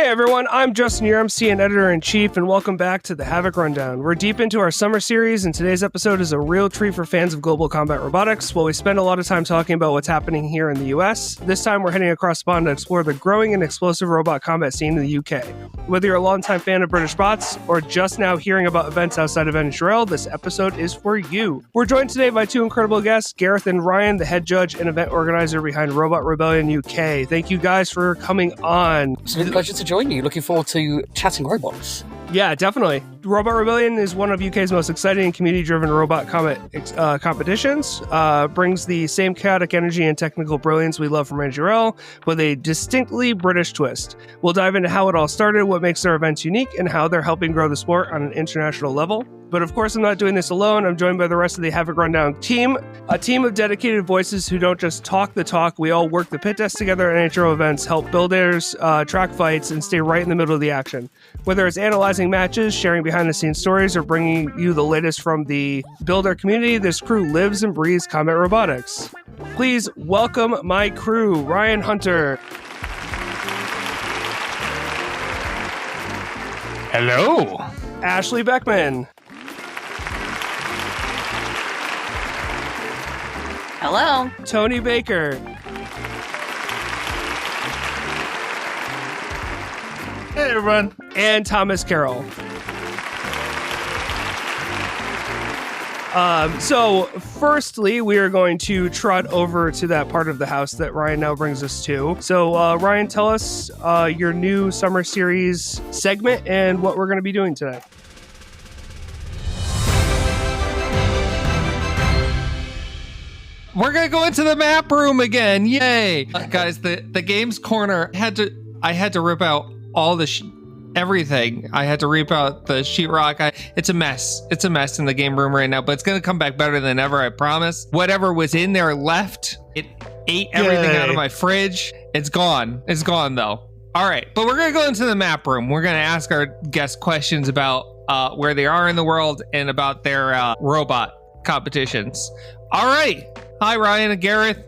Hey everyone, I'm Justin, your MC and editor-in-chief, and welcome back to the Havoc Rundown. We're deep into our summer series, and today's episode is a real treat for fans of global combat robotics. While we spend a lot of time talking about what's happening here in the US, this time we're heading across the pond to explore the growing and explosive robot combat scene in the UK. Whether you're a longtime fan of British bots, or just now hearing about events outside of Israel, this episode is for you. We're joined today by two incredible guests, Gareth and Ryan, the head judge and event organizer behind Robot Rebellion UK. Thank you guys for coming on. It's been a pleasure to join you. Looking forward to chatting robots. Yeah, definitely. Robot Rebellion is one of UK's most exciting and community-driven robot combat competitions. Brings the same chaotic energy and technical brilliance we love from Israel, with a distinctly British twist. We'll dive into how it all started, what makes their events unique, and how they're helping grow the sport on an international level. But of course, I'm not doing this alone. I'm joined by the rest of the Havoc Rundown team, a team of dedicated voices who don't just talk the talk. We all work the pit desk together at NHL events, help builders, track fights, and stay right in the middle of the action. Whether it's analyzing matches, sharing behind-the-scenes stories, or bringing you the latest from the builder community, this crew lives and breathes combat robotics. Please welcome my crew, Ryan Hunter. Hello. Ashley Beckman. Hello. Tony Baker. Hey, everyone. And Thomas Carroll. So firstly, we are going to trot over to that part of the house that Ryan now brings us to. So Ryan, tell us your new summer series segment and what we're going to be doing today. We're gonna go into the map room again. Yay, guys! The games corner I had to rip out all the everything. I had to rip out the sheetrock. It's a mess. It's a mess in the game room right now, but it's gonna come back better than ever. I promise. Whatever was in there left. It ate everything out of my fridge. It's gone. It's gone though. All right, but we're gonna go into the map room. We're gonna ask our guests questions about where they are in the world and about their robot competitions. All right. Hi, Ryan and Gareth.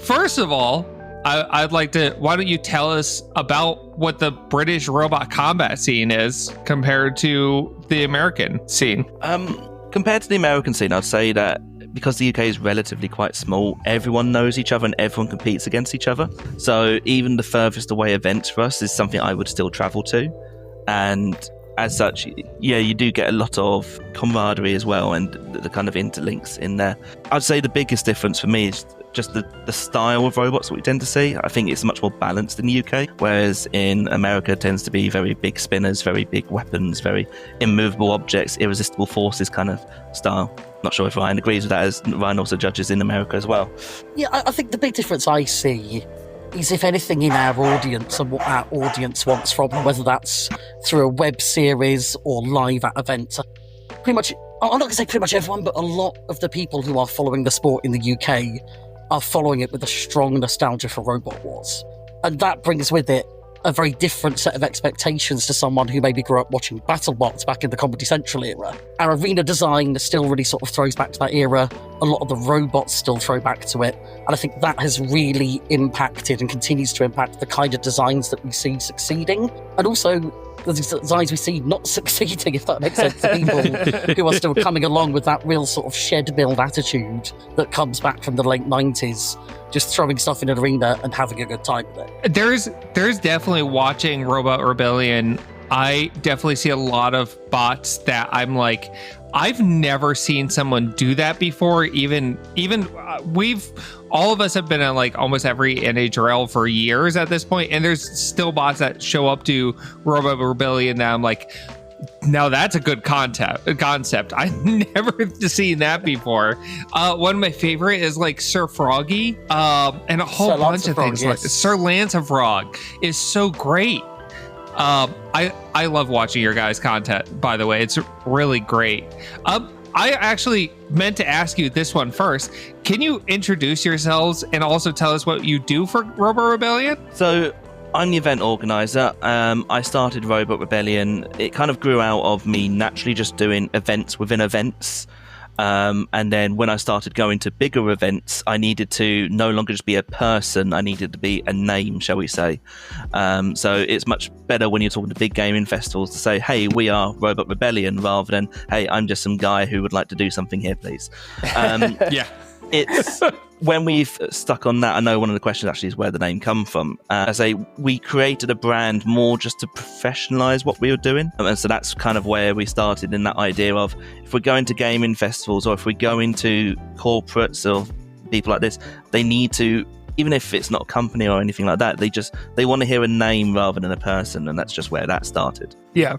First of all, I'd like to, why don't you tell us about what the British robot combat scene is compared to the American scene? Compared to the American scene, I'd say that because the UK is relatively quite small, everyone knows each other and everyone competes against each other. So even the furthest away events for us is something I would still travel to. And as such, yeah, you do get a lot of camaraderie as well and the kind of interlinks in there. I'd say the biggest difference for me is just the style of robots that we tend to see. I think it's much more balanced in the UK, whereas in America it tends to be very big spinners, very big weapons, very immovable objects, irresistible forces kind of style. Not sure if Ryan agrees with that, as Ryan also judges in America as well. Yeah, I think the big difference I see is, if anything, in our audience and what our audience wants from them, whether that's through a web series or live at events. Pretty much, I'm not going to say pretty much everyone, but a lot of the people who are following the sport in the UK are following it with a strong nostalgia for Robot Wars. And that brings with it a very different set of expectations to someone who maybe grew up watching BattleBots back in the Comedy Central era. Our arena design still really sort of throws back to that era. A lot of the robots still throw back to it. And I think that has really impacted and continues to impact the kind of designs that we see succeeding. And also the designs we see not succeeding, if that makes sense, to people who are still coming along with that real sort of shed build attitude that comes back from the late 90s. Just throwing stuff in an arena and having a good time with it. There's definitely, watching Robot Rebellion, I definitely see a lot of bots that I'm like, I've never seen someone do that before. Even all of us have been on like almost every NHRL for years at this point, and there's still bots that show up to Robot Rebellion that I'm like, now that's a good concept. I've never seen that before. One of my favorite is like Sir Froggy, and a whole bunch of things. Yes. Like Sir Lancefrog is so great. I love watching your guys' content, by the way. It's really great. I actually meant to ask you this one first. Can you introduce yourselves and also tell us what you do for Robot Rebellion? So I'm the event organizer. I started Robot Rebellion. It kind of grew out of me naturally just doing events within events. And then when I started going to bigger events, I needed to no longer just be a person, I needed to be a name, shall we say. So it's much better when you're talking to big gaming festivals to say, hey, we are Robot Rebellion, rather than, hey, I'm just some guy who would like to do something here, please. Yeah. It's when we've stuck on that, I know one of the questions actually is where the name come from. I say we created a brand more just to professionalize what we were doing. And so that's kind of where we started, in that idea of, if we're going to gaming festivals or if we're going to corporates or people like this, they need to, even if it's not a company or anything like that, they want to hear a name rather than a person. And that's just where that started. Yeah.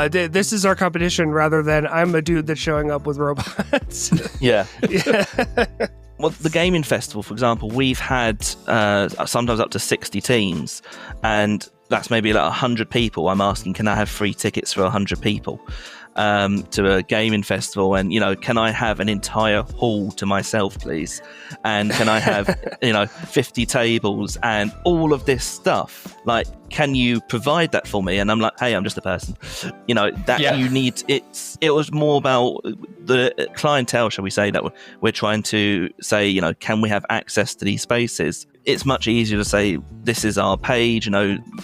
This is our competition rather than I'm a dude that's showing up with robots. Yeah. Well, the gaming festival, for example, we've had sometimes up to 60 teams, and that's maybe like 100 people. I'm asking, can I have free tickets for 100 people to a gaming festival? And, can I have an entire hall to myself, please? And can I have, 50 tables and all of this stuff? Like, can you provide that for me? And I'm like, hey, I'm just a person. You need, it was more about the clientele, shall we say, that we're trying to say, can we have access to these spaces? It's much easier to say, this is our page,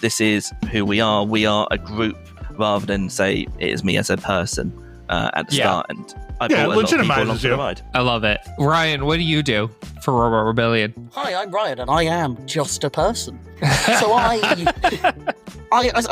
this is who we are a group, rather than say it is me as a person at the start. And I brought a lot of people along for the ride. I love it. Ryan, what do you do for Robot Rebellion? Hi, I'm Ryan, and I am just a person. So I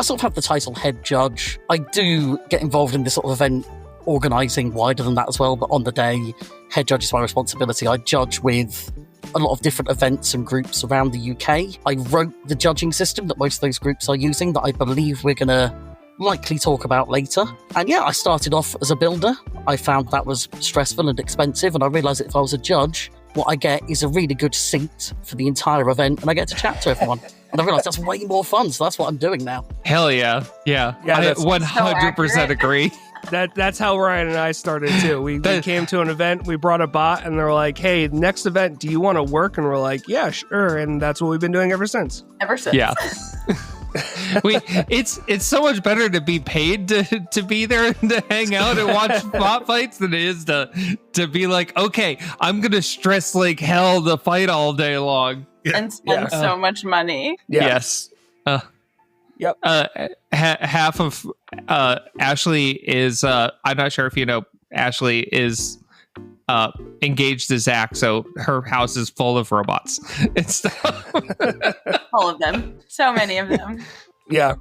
sort of have the title head judge. I do get involved in this sort of event organising wider than that as well, but on the day, head judge is my responsibility. I judge with a lot of different events and groups around the UK. I wrote the judging system that most of those groups are using that I believe we're going to likely talk about later. And I started off as a builder. I found that was stressful and expensive, and I realised that if I was a judge, what I get is a really good seat for the entire event, and I get to chat to everyone. And I realised that's way more fun, so that's what I'm doing now. Hell yeah. Yeah, I 100% agree. That's how Ryan and I started too. We came to an event, we brought a bot, and they're like, hey, next event, do you want to work? And we're like, yeah, sure. And that's what we've been doing ever since. Yeah. It's so much better to be paid to be there and to hang out and watch bot fights than it is to be like, okay, I'm gonna stress like hell to fight all day long and spend so much money. Yes. Yep. Half of Ashley is I'm not sure if you know, Ashley is engaged to Zach, so her house is full of robots and stuff. All of them. So many of them. Yeah.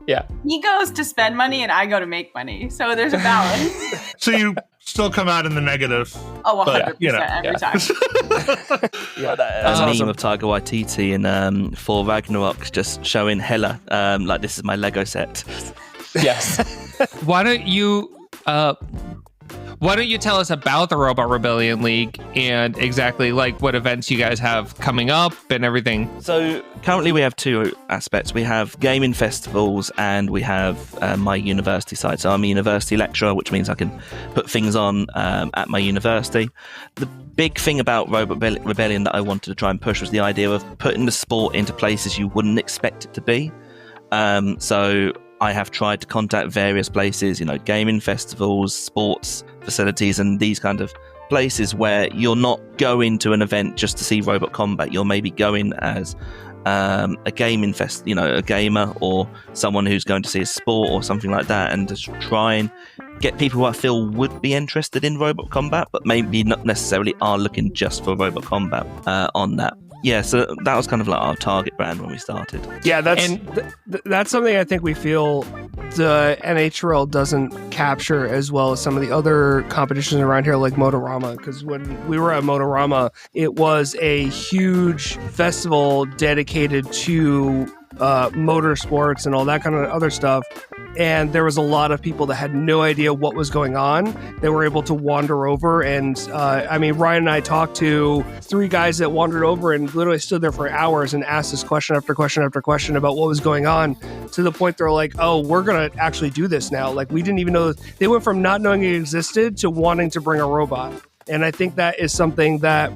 He goes to spend money and I go to make money. So there's a balance. So you still come out in the negative. Oh, 100% every time. That's a meme of Tiger Waititi in Thor Ragnarok just showing Hela, like, this is my Lego set. Yes. Why don't you tell us about the Robot Rebellion League and exactly like what events you guys have coming up and everything? So currently we have two aspects. We have gaming festivals and we have my university side. So I'm a university lecturer, which means I can put things on at my university. The big thing about Robot Rebellion that I wanted to try and push was the idea of putting the sport into places you wouldn't expect it to be. So I have tried to contact various places, gaming festivals, sports facilities, and these kind of places where you're not going to an event just to see robot combat. You're maybe going as a gaming a gamer or someone who's going to see a sport or something like that, and just try and get people who I feel would be interested in robot combat, but maybe not necessarily are looking just for robot combat on that. Yeah, so that was kind of like our target brand when we started. Yeah, that's something I think we feel the NHRL doesn't capture as well as some of the other competitions around here, like Motorama. Because when we were at Motorama, it was a huge festival dedicated to motorsports and all that kind of other stuff. And there was a lot of people that had no idea what was going on. They were able to wander over. And Ryan and I talked to 3 guys that wandered over and literally stood there for hours and asked us question after question after question about what was going on, to the point they're like, oh, we're going to actually do this now. Like, we didn't even know. They went from not knowing it existed to wanting to bring a robot. And I think that is something that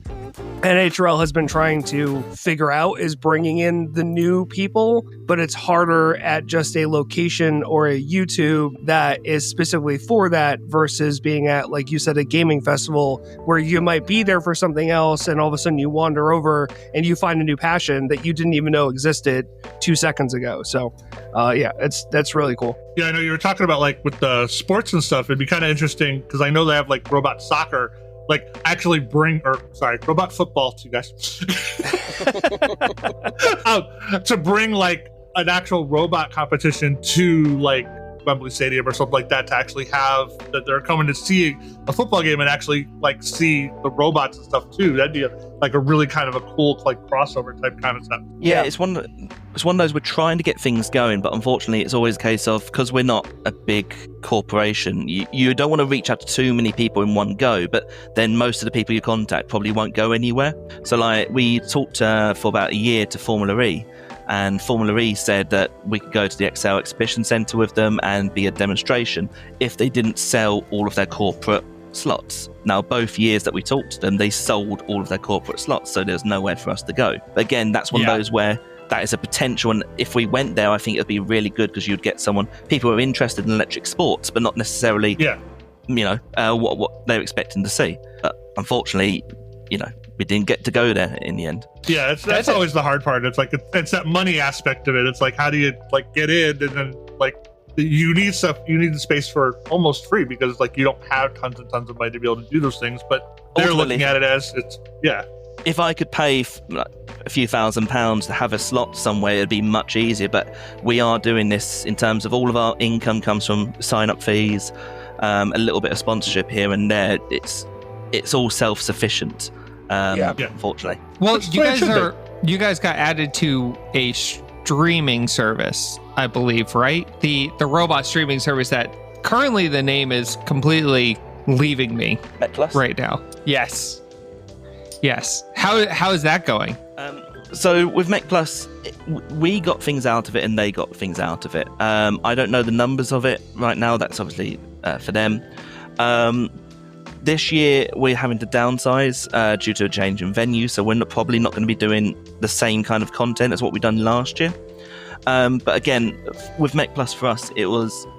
NHRL has been trying to figure out is bringing in the new people, but it's harder at just a location or a YouTube that is specifically for that versus being at, like you said, a gaming festival where you might be there for something else and all of a sudden you wander over and you find a new passion that you didn't even know existed 2 seconds ago. So that's really cool. Yeah, I know you were talking about like with the sports and stuff. It'd be kind of interesting because I know they have like robot soccer. Like actually robot football to you guys to bring like an actual robot competition to like Wembley Stadium or something like that, to actually have that they're coming to see a football game and actually like see the robots and stuff too. That'd be like a really kind of a cool like crossover type kind of stuff. Yeah, it's one of those, we're trying to get things going, but unfortunately it's always a case of, because we're not a big corporation, you don't want to reach out to too many people in one go, but then most of the people you contact probably won't go anywhere. So like we talked for about a year to Formula E, and Formula E said that we could go to the Excel Exhibition Centre with them and be a demonstration if they didn't sell all of their corporate slots. Now, both years that we talked to them, they sold all of their corporate slots, so there's nowhere for us to go. But again, that's one of those where that is a potential, and if we went there, I think it'd be really good because you'd get people who are interested in electric sports, but not necessarily, what they're expecting to see. But unfortunately, we didn't get to go there in the end. Yeah, that's always the hard part. It's like it's that money aspect of it. It's like, how do you like get in, and then like you need the space for almost free because like you don't have tons and tons of money to be able to do those things. But they're looking at it as if I could pay a few £1,000s to have a slot somewhere, it'd be much easier. But we are doing this in terms of all of our income comes from sign-up fees, a little bit of sponsorship here and there. It's all self-sufficient. Unfortunately. Well, you guys got added to a streaming service, I believe, right? The robot streaming service that currently the name is completely leaving me right now. Yes. How is that going? So with Mech Plus, we got things out of it and they got things out of it. I don't know the numbers of it right now. That's obviously for them. This year, we're having to downsize due to a change in venue, so we're probably not going to be doing the same kind of content as what we've done last year. But again, with Mech Plus for us,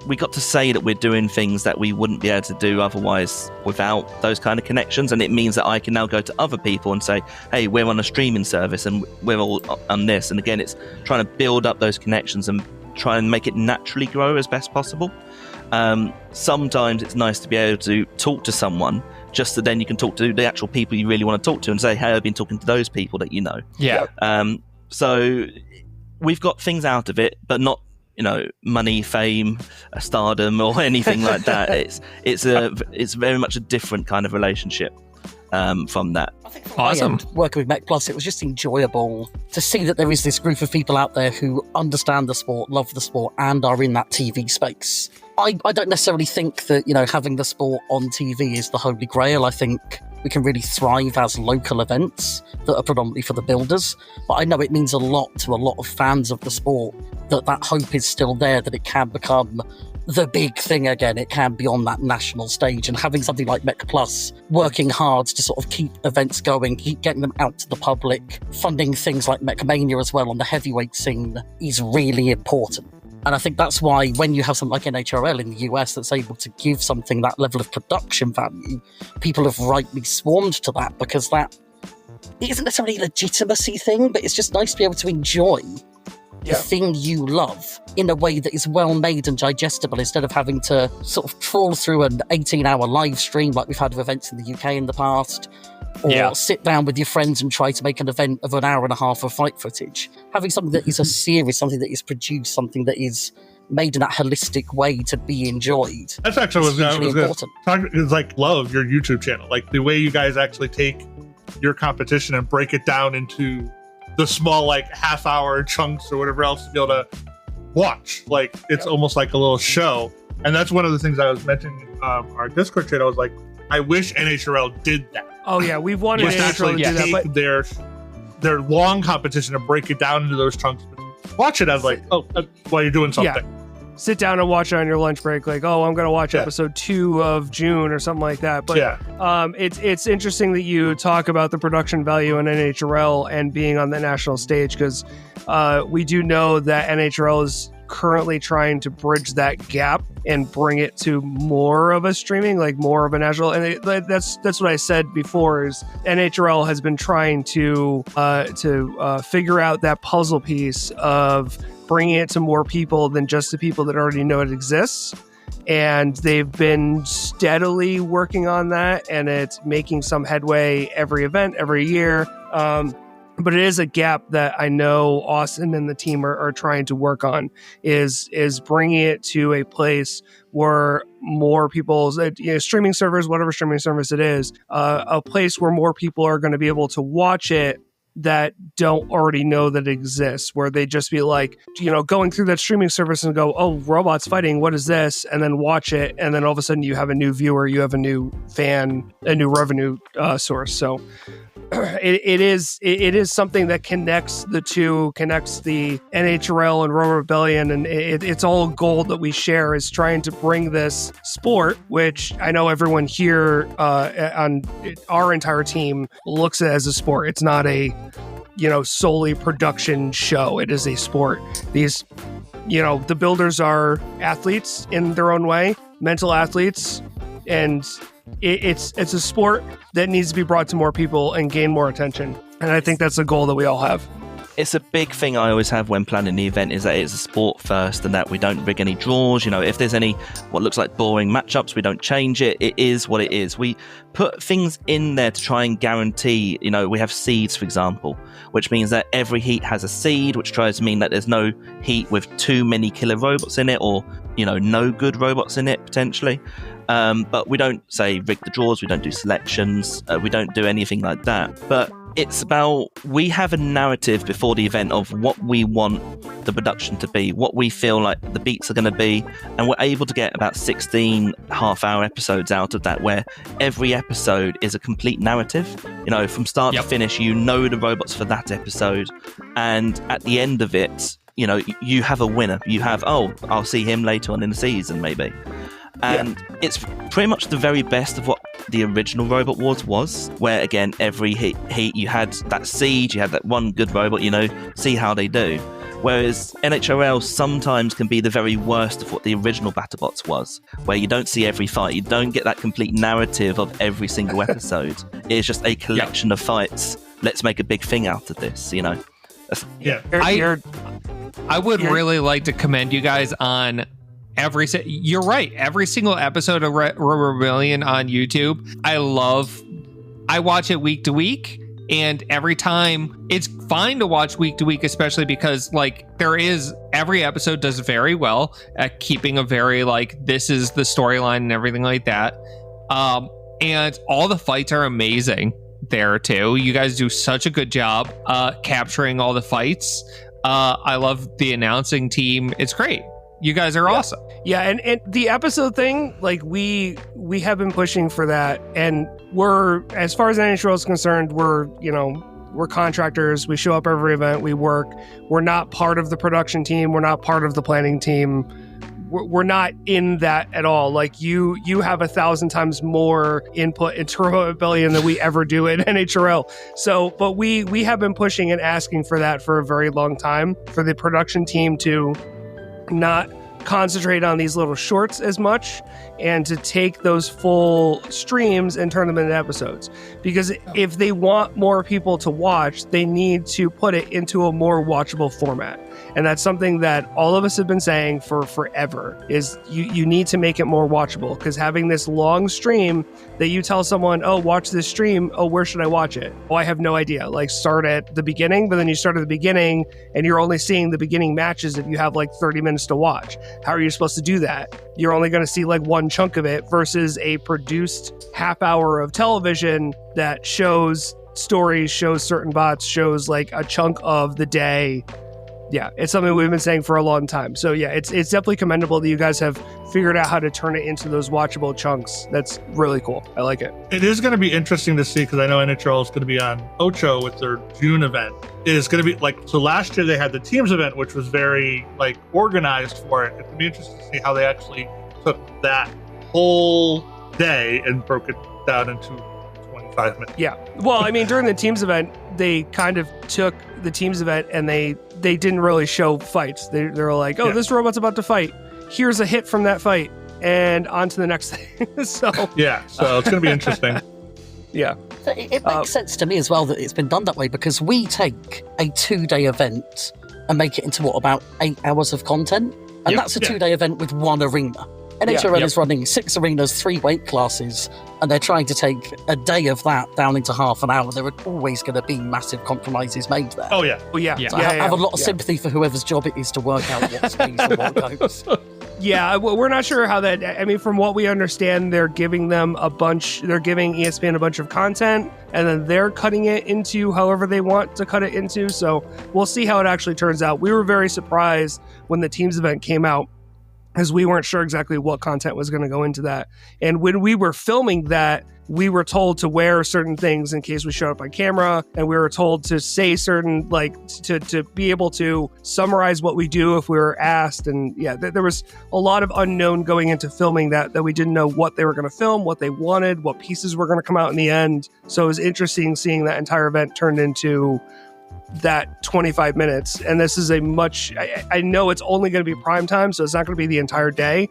we got to say that we're doing things that we wouldn't be able to do otherwise without those kind of connections, and it means that I can now go to other people and say, hey, we're on a streaming service and we're all on this. And again, it's trying to build up those connections and try and make it naturally grow as best possible. Sometimes it's nice to be able to talk to someone just so then you can talk to the actual people you really want to talk to and say, hey, I've been talking to those people that you know. Yeah. So we've got things out of it, but not, money, fame, stardom or anything like that. It's very much a different kind of relationship from that. I think from my end, working with Mech Plus, it was just enjoyable to see that there is this group of people out there who understand the sport, love the sport, and are in that TV space. I don't necessarily think that, having the sport on TV is the holy grail. I think we can really thrive as local events that are predominantly for the builders. But I know it means a lot to a lot of fans of the sport that hope is still there, that it can become the big thing again. It can be on that national stage, and having something like Mech Plus working hard to sort of keep events going, keep getting them out to the public, funding things like Mechmania as well on the heavyweight scene is really important. And I think that's why when you have something like NHRL in the US that's able to give something that level of production value, people have rightly swarmed to that, because that isn't necessarily a legitimacy thing, but it's just nice to be able to enjoy the thing you love in a way that is well made and digestible, instead of having to sort of trawl through an 18-hour live stream like we've had with events in the UK in the past, or sit down with your friends and try to make an event of an hour and a half of fight footage. Having something that is a series, something that is produced, something that is made in that holistic way to be enjoyed. That's actually what I was going to talk. It's like, love your YouTube channel, like the way you guys actually take your competition and break it down into the small like half-hour chunks or whatever else to be able to watch. Like it's almost like a little show, and that's one of the things I was mentioning in our Discord channel. I was like, I wish NHRL did that. Oh yeah, we've wanted NHRL to do that, but their long competition and break it down into those chunks. Watch it as like, oh, while you're doing something. sit down and watch it on your lunch break, like, oh, I'm going to watch Yeah. episode 2 of June or something like that. But it's interesting that you talk about the production value in NHRL and being on the national stage, because we do know that NHRL is currently trying to bridge that gap and bring it to more of a streaming, like more of a national. And that's what I said before, is NHRL has been trying to figure out that puzzle piece of bringing it to more people than just the people that already know it exists. And they've been steadily working on that, and it's making some headway every event, every year. But it is a gap that I know Austin and the team are trying to work on, is bringing it to a place where more people's streaming servers, whatever streaming service it is, a place where more people are going to be able to watch it that don't already know that it exists, where they just be like, going through that streaming service and go, oh, robots fighting, what is this? And then watch it. And then all of a sudden you have a new viewer, you have a new fan, a new revenue source. So it is something that connects the two, connects the NHRL and Robo Rebellion, and it's all a goal that we share, is trying to bring this sport, which I know everyone here on our entire team looks at it as a sport. It's not a solely production show. It is a sport. These the builders are athletes in their own way, mental athletes, and it's a sport that needs to be brought to more people and gain more attention. And I think that's a goal that we all have. It's a big thing I always have when planning the event, is that it's a sport first, and that we don't rig any draws. If there's any what looks like boring matchups, we don't change it. It is what it is. We put things in there to try and guarantee, we have seeds, for example, which means that every heat has a seed, which tries to mean that there's no heat with too many killer robots in it, or, no good robots in it, potentially. But we don't say rig the draws, we don't do selections, we don't do anything like that. But it's about, we have a narrative before the event of what we want the production to be, what we feel like the beats are going to be, and we're able to get about 16 half-hour episodes out of that, where every episode is a complete narrative. From start to finish, the robots for that episode, and at the end of it, you have a winner. You have, I'll see him later on in the season, maybe. And it's pretty much the very best of what the original Robot Wars was, where, again, every heat you had that siege, you had that one good robot, see how they do. Whereas NHRL sometimes can be the very worst of what the original BattleBots was, where you don't see every fight, you don't get that complete narrative of every single episode. It's just a collection of fights. Let's make a big thing out of this, I would really like to commend you guys on you're right. Every single episode of Robo Rebellion on YouTube, I watch it week to week, and every time it's fine to watch week to week, especially because every episode does very well at keeping a very this is the storyline and everything like that. And all the fights are amazing there too. You guys do such a good job capturing all the fights. I love the announcing team. It's great. You guys are awesome. Yeah, and the episode thing, we have been pushing for that, and we're, as far as NHL is concerned, we're contractors. We show up every event, we work. We're not part of the production team. We're not part of the planning team. We're not in that at all. You have 1,000 times more input into Robo Rebellion than we ever do at NHRL. So, but we have been pushing and asking for that for a very long time, for the production team to not concentrate on these little shorts as much, and to take those full streams and turn them into episodes. Because if they want more people to watch, they need to put it into a more watchable format. And that's something that all of us have been saying for forever, is you need to make it more watchable, because having this long stream that you tell someone, oh, watch this stream, oh, where should I watch it? Oh, I have no idea. Start at the beginning, but then you start at the beginning and you're only seeing the beginning matches if you have 30 minutes to watch. How are you supposed to do that? You're only going to see one chunk of it, versus a produced half hour of television that shows stories, shows certain bots, shows a chunk of the day Yeah, it's something we've been saying for a long time. So yeah, it's definitely commendable that you guys have figured out how to turn it into those watchable chunks. That's really cool. I like it. It is going to be interesting to see because I know NHL is going to be on Ocho with their June event. It is going to be so last year they had the teams event, which was very organized for it. It's going to be interesting to see how they actually took that whole day and broke it down into 25 minutes. Yeah. Well, I mean, during the teams event, they kind of took the teams event and they didn't really show fights. They were like, oh, this robot's about to fight. Here's a hit from that fight. And on to the next thing. So it's going to be interesting. Yeah. It makes sense to me as well that it's been done that way because we take a 2-day event and make it into about 8 hours of content. And that's a 2-day event with one arena. NHRL is running 6 arenas, 3 weight classes, and they're trying to take a day of that down into half an hour. There are always going to be massive compromises made there. Oh, yeah. Oh, yeah. So I have a lot of sympathy for whoever's job it is to work out what stays and what goes. Yeah, we're not sure how that. I mean, from what we understand, they're giving them they're giving ESPN a bunch of content, and then they're cutting it into however they want to cut it into. So we'll see how it actually turns out. We were very surprised when the teams event came out, as we weren't sure exactly what content was going to go into that. And when we were filming that, we were told to wear certain things in case we showed up on camera, and we were told to say certain, to be able to summarize what we do if we were asked. And yeah, there was a lot of unknown going into filming that we didn't know what they were going to film, what they wanted, what pieces were going to come out in the end. So it was interesting seeing that entire event turned into that 25 minutes. And this is I know it's only going to be prime time, so it's not going to be the entire day.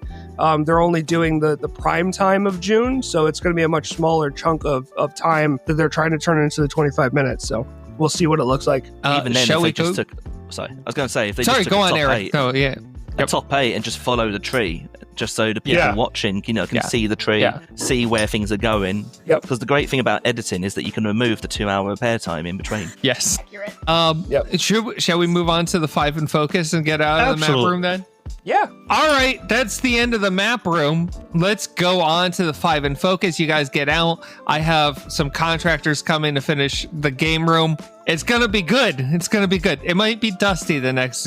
They're only doing the prime time of June, so it's going to be a much smaller chunk of time that they're trying to turn into the 25 minutes. So we'll see what it looks like. Even then, if they just took... Sorry, I was going to say, if they just took go on, top Eric. 8, a top 8 and just follow the tree, just so the people watching, can see the tree, see where things are going. Yep. Because the great thing about editing is that you can remove the 2-hour repair time in between. Yes. Shall we move on to the 5 in focus and get out of the map room then? Yeah. All right, that's the end of the map room. Let's go on to the 5 in focus. You guys get out. I have some contractors coming to finish the game room. It's gonna be good. It might be dusty the next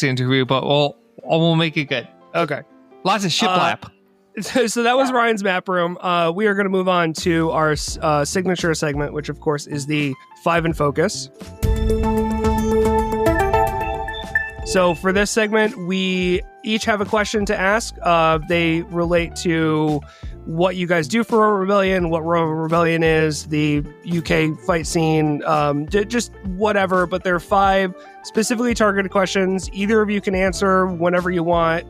interview, but we'll make it good. Okay. Lots of shiplap. So that was Ryan's map room. We are going to move on to our signature segment, which of course is the 5 in focus. So for this segment, we each have a question to ask. They relate to what you guys do for Robot Rebellion, what Robot Rebellion is, the UK fight scene, just whatever. But there are 5 specifically targeted questions. Either of you can answer whenever you want,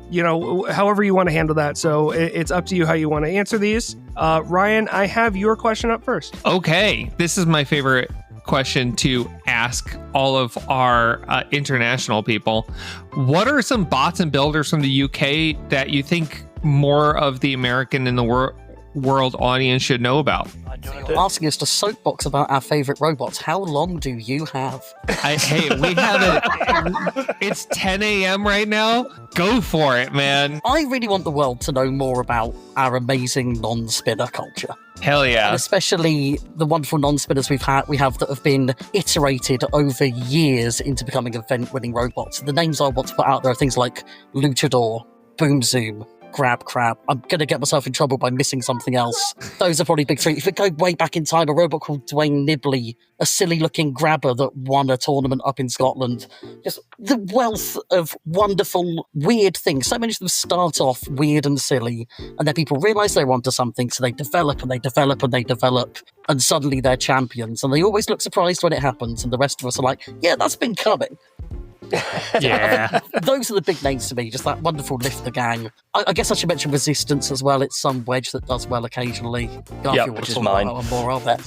however you want to handle that. So it's up to you how you want to answer these. Ryan, I have your question up first. Okay, this is my favorite question to ask all of our international people. What are some bots and builders from the UK that you think more of the American and the world audience should know about? You're asking us to soapbox about our favorite robots. How long do you have? We have it. It's 10 a.m. right now. Go for it, man. I really want the world to know more about our amazing non-spinner culture. Hell yeah. And especially the wonderful non-spinners we have that have been iterated over years into becoming event-winning robots. The names I want to put out there are things like Luchador, Boom Zoom, Grab Crab. I'm going to get myself in trouble by missing something else. Those are probably big 3. If we go way back in time, a robot called Dwayne Nibley, a silly-looking grabber that won a tournament up in Scotland. Just the wealth of wonderful, weird things. So many of them start off weird and silly, and then people realise they're onto something, so they develop and they develop and they develop, and suddenly they're champions. And they always look surprised when it happens, and the rest of us are like, yeah, that's been coming. Yeah. Those are the big names to me, just that wonderful Lift the Gang. I guess I should mention Resistance as well. It's some wedge that does well occasionally. Which is mine. More of it.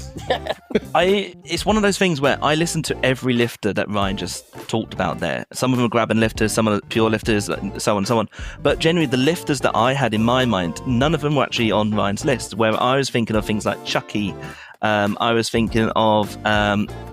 It's one of those things where I listen to every lifter that Ryan just talked about there. Some of them are grabbing lifters, some are pure lifters, so on and so on. But generally, the lifters that I had in my mind, none of them were actually on Ryan's list, where I was thinking of things like Chucky, I was thinking of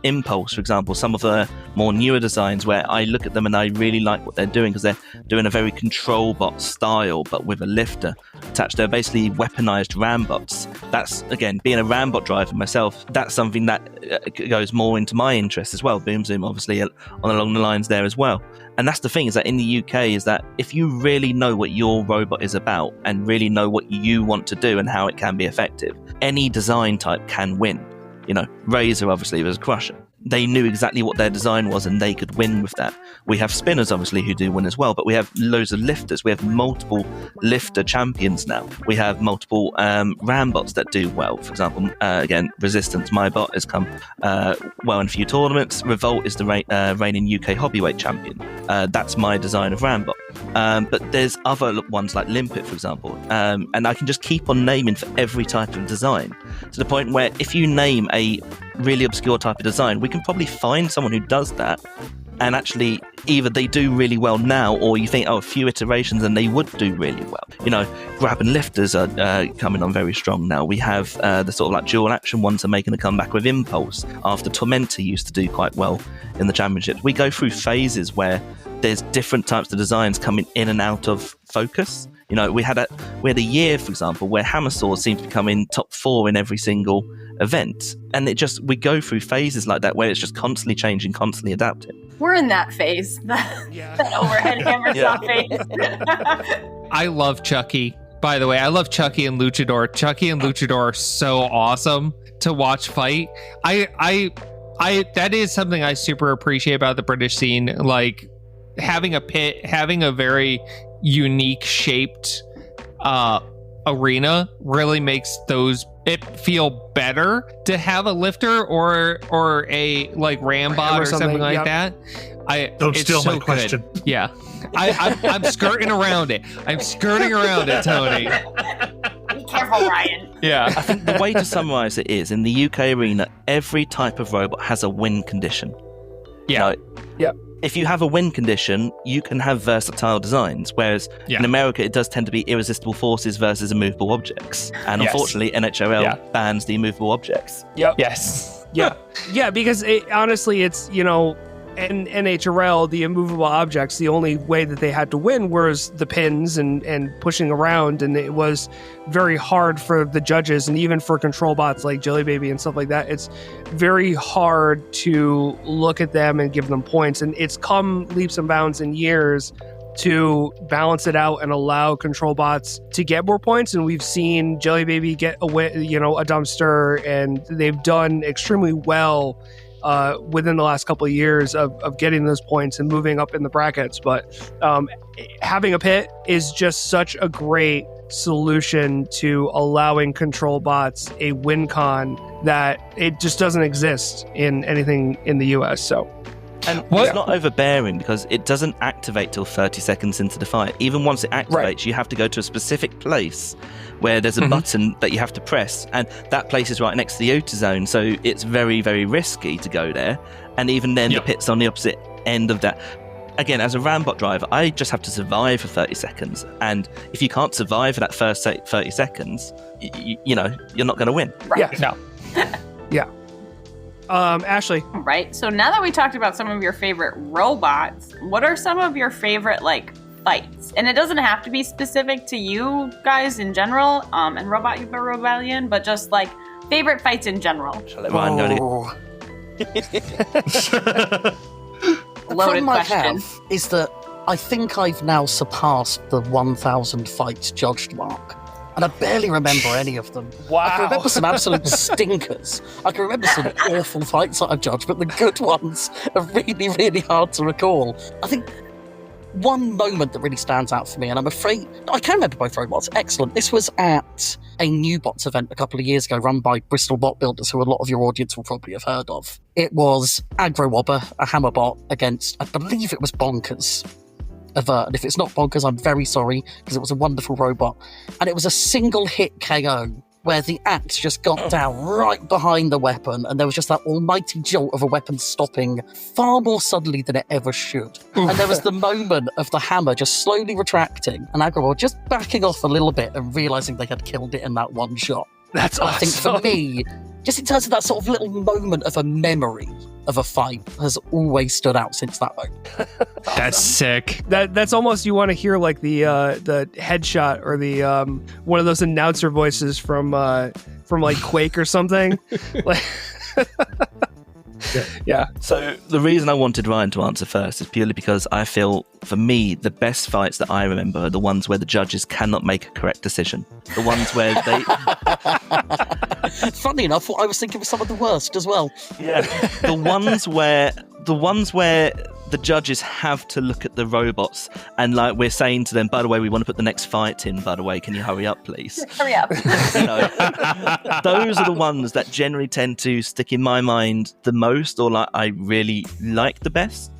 Impulse, for example, some of the more newer designs where I look at them and I really like what they're doing because they're doing a very control bot style, but with a lifter attached. They're basically weaponized ram bots. That's, again, being a ram bot driver myself, that's something that goes more into my interest as well. Boom Zoom, obviously, along the lines there as well. And that's the thing, is that in the UK, is that if you really know what your robot is about and really know what you want to do and how it can be effective, any design type can win. You know, Razor obviously was Crusher. They knew exactly what their design was and they could win with that. We have spinners, obviously, who do win as well, but we have loads of lifters. We have multiple lifter champions now. We have multiple ram bots that do well. For example, again, Resistance, my bot, has come well in a few tournaments. Revolt is the reigning UK hobbyweight champion. That's my design of ram bot. But there's other ones like Limpet, for example, and I can just keep on naming for every type of design, to the point where if you name a really obscure type of design, we can probably find someone who does that, and actually either they do really well now, or you think, oh, a few iterations and they would do really well. You know, grab and lifters are coming on very strong now. We have the sort of like dual action ones are making a comeback with Impulse after Tormentor used to do quite well in the championships. We go through phases where there's different types of designs coming in and out of focus. You know, we had a year, for example, where hammer swords seemed to be coming top 4 in every single event, and we go through phases like that where it's just constantly changing, constantly adapting. We're in that phase, that overhead hammer saw phase. I love Chucky. By the way, I love Chucky and Luchador. Chucky and Luchador are so awesome to watch fight. I that is something I super appreciate about the British scene. Like, having a pit, having a very unique shaped arena really makes it feel better to have a lifter or a like Rambot or something like that. Don't steal my question. Yeah, I'm skirting around it. I'm skirting around it, Tony. Be careful, Ryan. Yeah, I think the way to summarize it is, in the UK arena, every type of robot has a win condition. Yeah. Yeah. If you have a win condition, you can have versatile designs, whereas in America, it does tend to be irresistible forces versus immovable objects. And unfortunately, NHRL bans the immovable objects. Yep. Yes. Yeah. Yeah, because honestly, it's, you know, in NHRL, the immovable objects, the only way that they had to win was the pins and pushing around, and it was very hard for the judges and even for control bots like Jelly Baby and stuff like that. It's very hard to look at them and give them points, and it's come leaps and bounds in years to balance it out and allow control bots to get more points. And we've seen Jelly Baby get a dumpster, and they've done extremely well within the last couple of years of getting those points and moving up in the brackets. But having a pit is just such a great solution to allowing control bots a win con that it just doesn't exist in anything in the US. So, and it's not overbearing because it doesn't activate till 30 seconds into the fight. Even once it activates, you have to go to a specific place where there's a button that you have to press, and that place is right next to the outer zone, so it's very, very risky to go there. And even then, the pit's on the opposite end of that. Again, as a Rambot driver, I just have to survive for 30 seconds, and if you can't survive for that first 30 seconds, you know, you're not going to win. Right. Yeah. No. Yeah. Ashley. Right. So now that we talked about some of your favorite robots, what are some of your favorite, like, fights? And it doesn't have to be specific to you guys in general, and Robot Rebellion, but just like favorite fights in general. Shall I let Ryan go? The Loaded problem I question. have is that I think I've now surpassed the 1,000 fights judged mark. And I barely remember any of them. Wow. I can remember some absolute stinkers. I can remember some awful fights that I've judged, but the good ones are really, really hard to recall. I think one moment that really stands out for me, and I'm afraid I can remember both robots. Excellent. This was at a new bots event a couple of years ago, run by Bristol Bot Builders, who a lot of your audience will probably have heard of. It was Aggro Wobber, a hammer bot, against, I believe it was Bonkers. And if it's not Bonkers, I'm very sorry, because it was a wonderful robot. And it was a single hit KO where the axe just got down right behind the weapon, and there was just that almighty jolt of a weapon stopping far more suddenly than it ever should. And there was the moment of the hammer just slowly retracting, and Aggro just backing off a little bit and realising they had killed it in that one shot. That's awesome. I think for me, just in terms of that sort of little moment of a memory of a fight has always stood out since that moment. That's sick. That's almost, you want to hear like the headshot or the one of those announcer voices from like Quake or something. Like, yeah. So the reason I wanted Ryan to answer first is purely because I feel, for me, the best fights that I remember are the ones where the judges cannot make a correct decision. The ones where they... Funny enough, what I was thinking was some of the worst as well. Yeah. The ones where the judges have to look at the robots and like we're saying to them, by the way, we want to put the next fight in, by the way, can you hurry up, please? Hurry up. You know, those are the ones that generally tend to stick in my mind the most, or like I really like the best.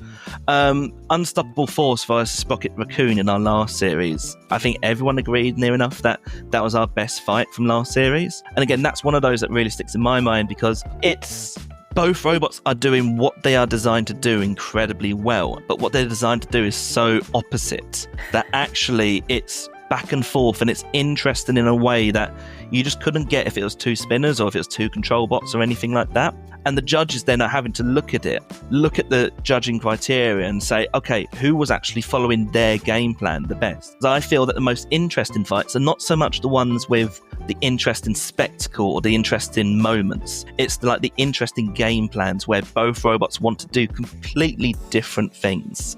Unstoppable Force versus Sprocket Raccoon in our last series. I think everyone agreed near enough that that was our best fight from last series. And again, that's one of those that really sticks in my mind because it's... Both robots are doing what they are designed to do incredibly well, but what they're designed to do is so opposite that actually it's back and forth and it's interesting in a way that you just couldn't get if it was two spinners or if it was two control bots or anything like that. And the judges then are having to look at it, look at the judging criteria and say, okay, who was actually following their game plan the best? So I feel that the most interesting fights are not so much the ones with the interesting spectacle or the interesting moments. It's like the interesting game plans where both robots want to do completely different things.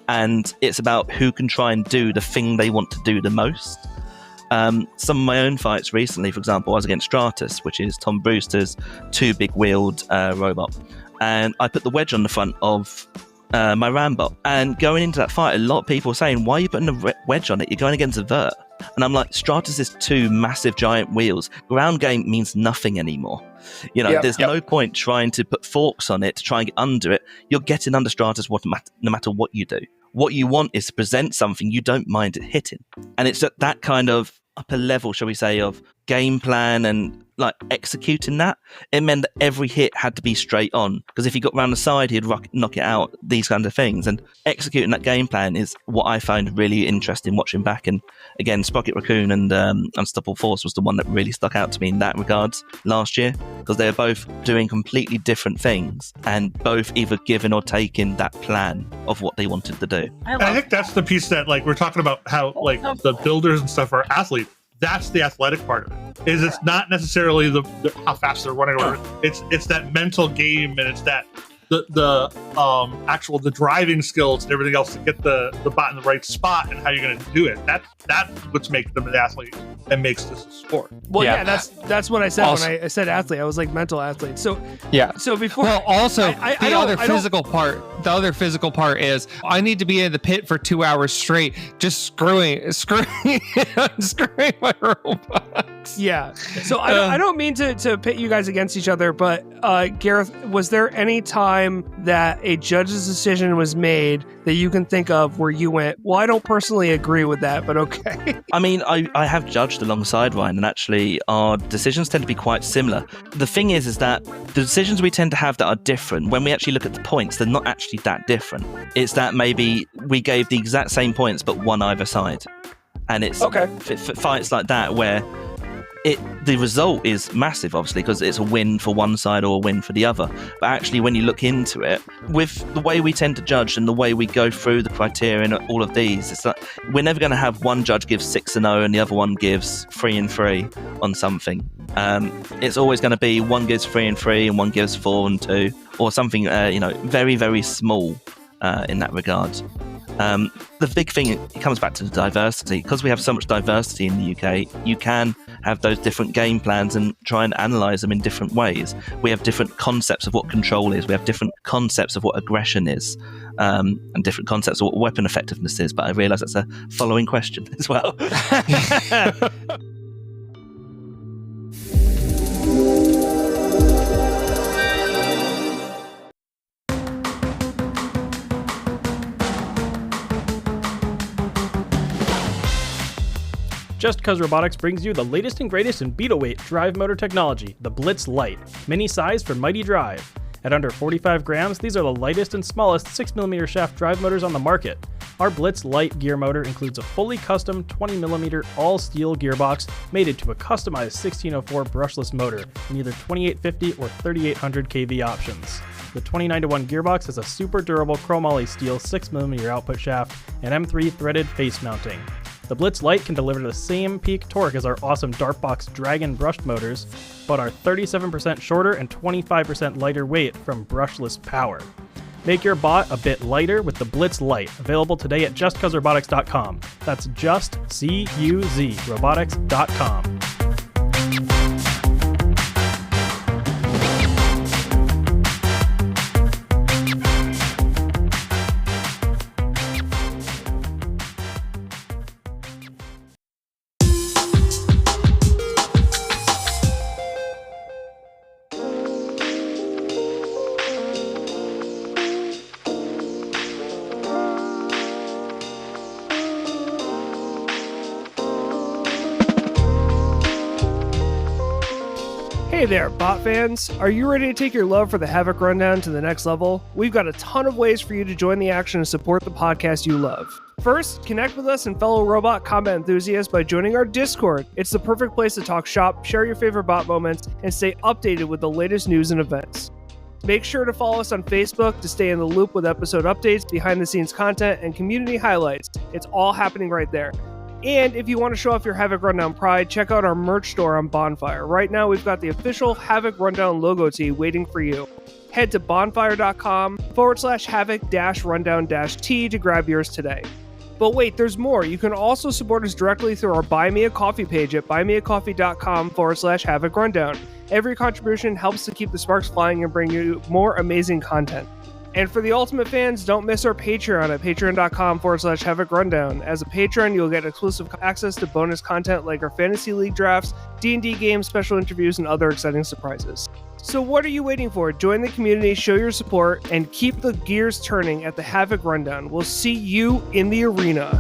And it's about who can try and do the thing they want to do the most. Some of my own fights recently, for example, I was against Stratus, which is Tom Brewster's two big wheeled robot. And I put the wedge on the front of my Rambot. And going into that fight, a lot of people were saying, why are you putting a wedge on it? You're going against a vert. And I'm like, Stratus is two massive giant wheels. Ground game means nothing anymore. You know, there's no point trying to put forks on it to try and get under it. You're getting under Stratus no matter what you do. What you want is to present something you don't mind it hitting. And it's at that kind of upper level, shall we say, of game plan and like executing that. It meant that every hit had to be straight on, because if he got round the side, he'd knock it out, these kinds of things. And executing that game plan is what I found really interesting watching back. And again, Sprocket Raccoon and Unstoppable Force was the one that really stuck out to me in that regards last year, because they were both doing completely different things and both either giving or taking that plan of what they wanted to do. I think that's the piece that, like, we're talking about how like the builders and stuff are athletes. That's the athletic part of it. Is it's not necessarily the how fast they're running around. It's that mental game, and it's that the driving skills and everything else to get the bot in the right spot and how you're going to do it. That's what's makes them an athlete and makes this a sport. Well, yeah, that's what I said when I said athlete. I was like mental athlete. So yeah. So before, well, also the other physical part is I need to be in the pit for 2 hours straight, just screwing my robots. Yeah. So I don't mean to pit you guys against each other, but Gareth, was there any time that a judge's decision was made that you can think of where you went, well, I don't personally agree with that, but okay? I mean, I have judged alongside Ryan, and actually our decisions tend to be quite similar. The thing is that the decisions we tend to have that are different, when we actually look at the points, they're not actually that different. It's that maybe we gave the exact same points, but one either side. And it's fights like that where the result is massive, obviously, because it's a win for one side or a win for the other. But actually, when you look into it, with the way we tend to judge and the way we go through the criteria and all of these, it's like we're never going to have one judge give 6-0 and the other one gives 3-3 on something. It's always going to be one gives 3-3 and one gives 4-2, or something very, very small in that regard. The big thing, it comes back to the diversity. Because we have so much diversity in the UK, you can have those different game plans and try and analyse them in different ways. We have different concepts of what control is. We have different concepts of what aggression is, and different concepts of what weapon effectiveness is. But I realise that's a following question as well. Just Because Robotics brings you the latest and greatest in Beetle-weight drive motor technology, the Blitz Lite, mini size for mighty drive. At under 45 grams, these are the lightest and smallest 6mm shaft drive motors on the market. Our Blitz Light gear motor includes a fully custom 20mm all-steel gearbox mated to a customized 1604 brushless motor in either 2850 or 3800 kV options. The 29-to-1 gearbox has a super durable chromoly steel 6mm output shaft and M3 threaded face mounting. The Blitz Light can deliver the same peak torque as our awesome Dartbox Dragon brushed motors, but are 37% shorter and 25% lighter weight from brushless power. Make your bot a bit lighter with the Blitz Light, available today at justcauserobotics.com. That's just C-U-Z robotics.com. Hey there, bot fans! Are you ready to take your love for the Havoc Rundown to the next level? We've got a ton of ways for you to join the action and support the podcast you love. First, connect with us and fellow robot combat enthusiasts by joining our Discord. It's the perfect place to talk shop, share your favorite bot moments, and stay updated with the latest news and events. Make sure to follow us on Facebook to stay in the loop with episode updates, behind-the-scenes content, and community highlights. It's all happening right there. And if you want to show off your Havoc Rundown pride, check out our merch store on Bonfire. Right now, we've got the official Havoc Rundown logo tee waiting for you. Head to bonfire.com/Havoc-Rundown-T to grab yours today. But wait, there's more. You can also support us directly through our Buy Me a Coffee page at buymeacoffee.com/Havoc Rundown. Every contribution helps to keep the sparks flying and bring you more amazing content. And for the ultimate fans, don't miss our Patreon at patreon.com/Havoc Rundown. As a patron, you'll get exclusive access to bonus content like our Fantasy League drafts, D&D games, special interviews, and other exciting surprises. So what are you waiting for? Join the community, show your support, and keep the gears turning at the Havoc Rundown. We'll see you in the arena.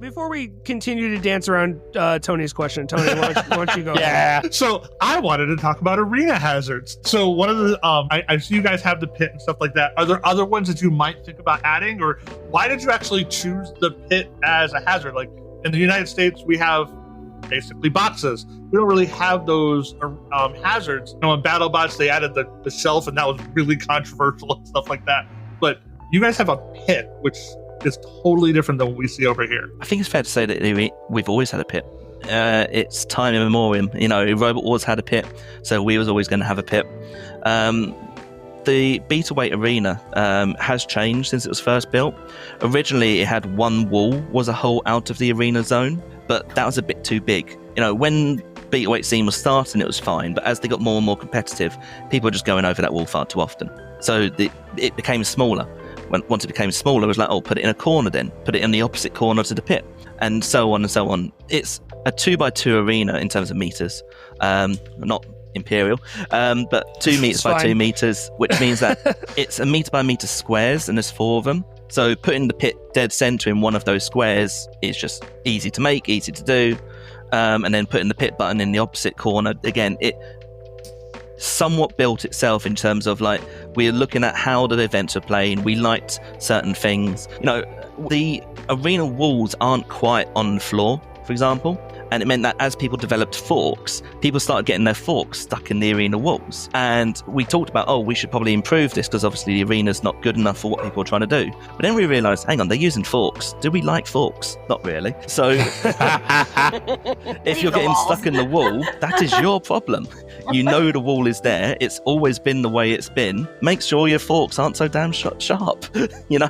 Before we continue to dance around Tony's question, Tony, why don't you go? Yeah. So I wanted to talk about arena hazards. So one of the, I see you guys have the pit and stuff like that. Are there other ones that you might think about adding, or why did you actually choose the pit as a hazard? Like in the United States, we have basically boxes. We don't really have those hazards. You know, in BattleBots, they added the shelf, and that was really controversial and stuff like that. But you guys have a pit, which is totally different than what we see over here. I think it's fair to say that we've always had a pit. It's time immemorial. You know, Robot Wars had a pit, so we was always going to have a pit. The beta weight arena has changed since it was first built. Originally, it had one wall was a hole out of the arena zone, but that was a bit too big. You know, when beta weight scene was starting, it was fine, but as they got more and more competitive, people were just going over that wall far too often. So it became smaller. Once it became smaller, it was like, oh, put it in a corner then. Put it in the opposite corner to the pit. And so on and so on. It's a 2x2 arena in terms of meters. Not imperial, but 2 meters by 2 meters, which means that it's a meter by meter squares, and there's 4 of them. So putting the pit dead center in one of those squares is just easy to make, easy to do. And then putting the pit button in the opposite corner, again, it somewhat built itself in terms of like we're looking at how the events are playing. We liked certain things. You know, the arena walls aren't quite on the floor, for example, and it meant that as people developed forks, people started getting their forks stuck in the arena walls. And we talked about, oh, we should probably improve this because obviously the arena's not good enough for what people are trying to do. But then we realized, hang on, they're using forks. Do we like forks? Not really. So if you're getting stuck in the wall, that is your problem. You know the wall is there. It's always been the way it's been. Make sure your forks aren't so damn sharp, you know?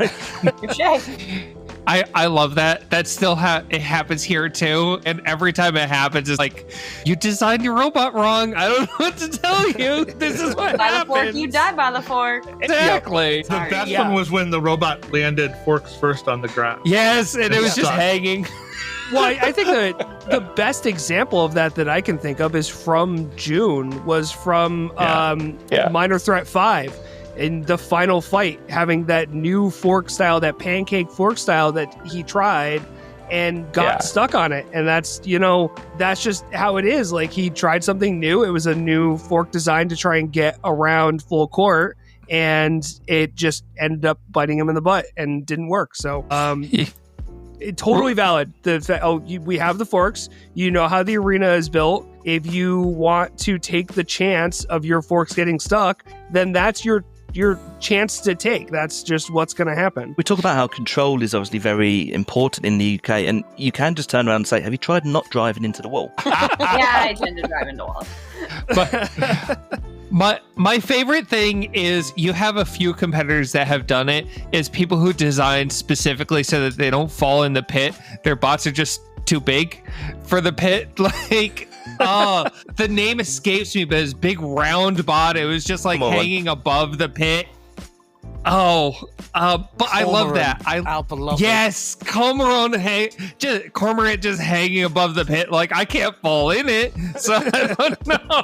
I love that. That still it happens here too. And every time it happens, it's like, you designed your robot wrong. I don't know what to tell you. This is what by happens. the fork, you die by the fork. Exactly. The best one was when the robot landed forks first on the ground. Yes, and it was just hanging. Well, I think that the best example of that I can think of is from June, was from Minor Threat 5. In the final fight, having that new fork style, that pancake fork style that he tried and got stuck on it. And that's, that's just how it is. Like, he tried something new. It was a new fork design to try and get around full court, and it just ended up biting him in the butt and didn't work. So, it totally valid. We have the forks. You know how the arena is built. If you want to take the chance of your forks getting stuck, then that's your chance to take. That's just what's going to happen. We talk about how control is obviously very important in the UK, and you can just turn around and say, have you tried not driving into the wall? Yeah, I tend to drive into walls. But my favorite thing is you have a few competitors that have done it, is people who design specifically so that they don't fall in the pit. Their bots are just too big for the pit. Like, the name escapes me, but his big round bot, it was just like hanging above the pit. But I love that. Yes, Cormorant just hanging above the pit. Like, I can't fall in it, so I don't know.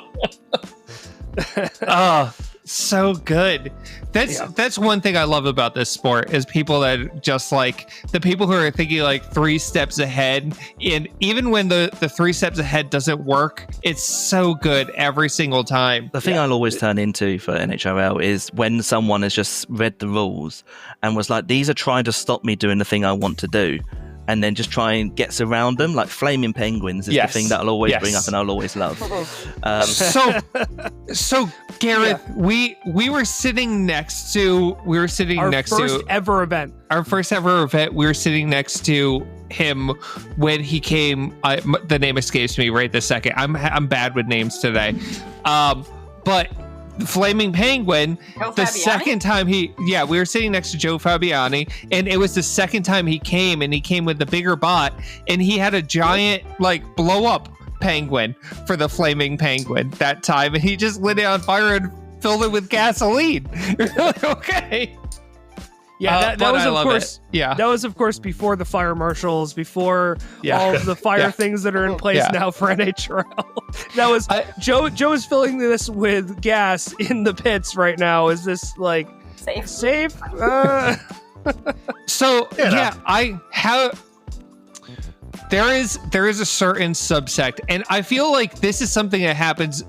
So good. That's one thing I love about this sport, is people that just like the people who are thinking like 3 steps ahead, and even when the 3 steps ahead doesn't work, it's so good every single time. The thing I'll always turn into for NHRL is when someone has just read the rules and was like, these are trying to stop me doing the thing I want to do, and then just try and gets around them. Like flaming penguins is the thing that I'll always bring up and I'll always love. So Gareth, we were sitting next to our first ever event. Our first ever event. We were sitting next to him when he came. The name escapes me right this second. I'm bad with names today. But Flaming Penguin, the second time we were sitting next to Joe Fabiani, and it was the second time he came, and he came with the bigger bot, and he had a giant like blow up penguin for the Flaming Penguin that time, and he just lit it on fire and filled it with gasoline. Okay. Yeah, that was of course. Yeah, that was of course before the fire marshals, before all of the fire things that are in place now for NHRL. That was Joe is filling this with gas in the pits right now. Is this like safe? So I have. There is a certain subsect, and I feel like this is something that happens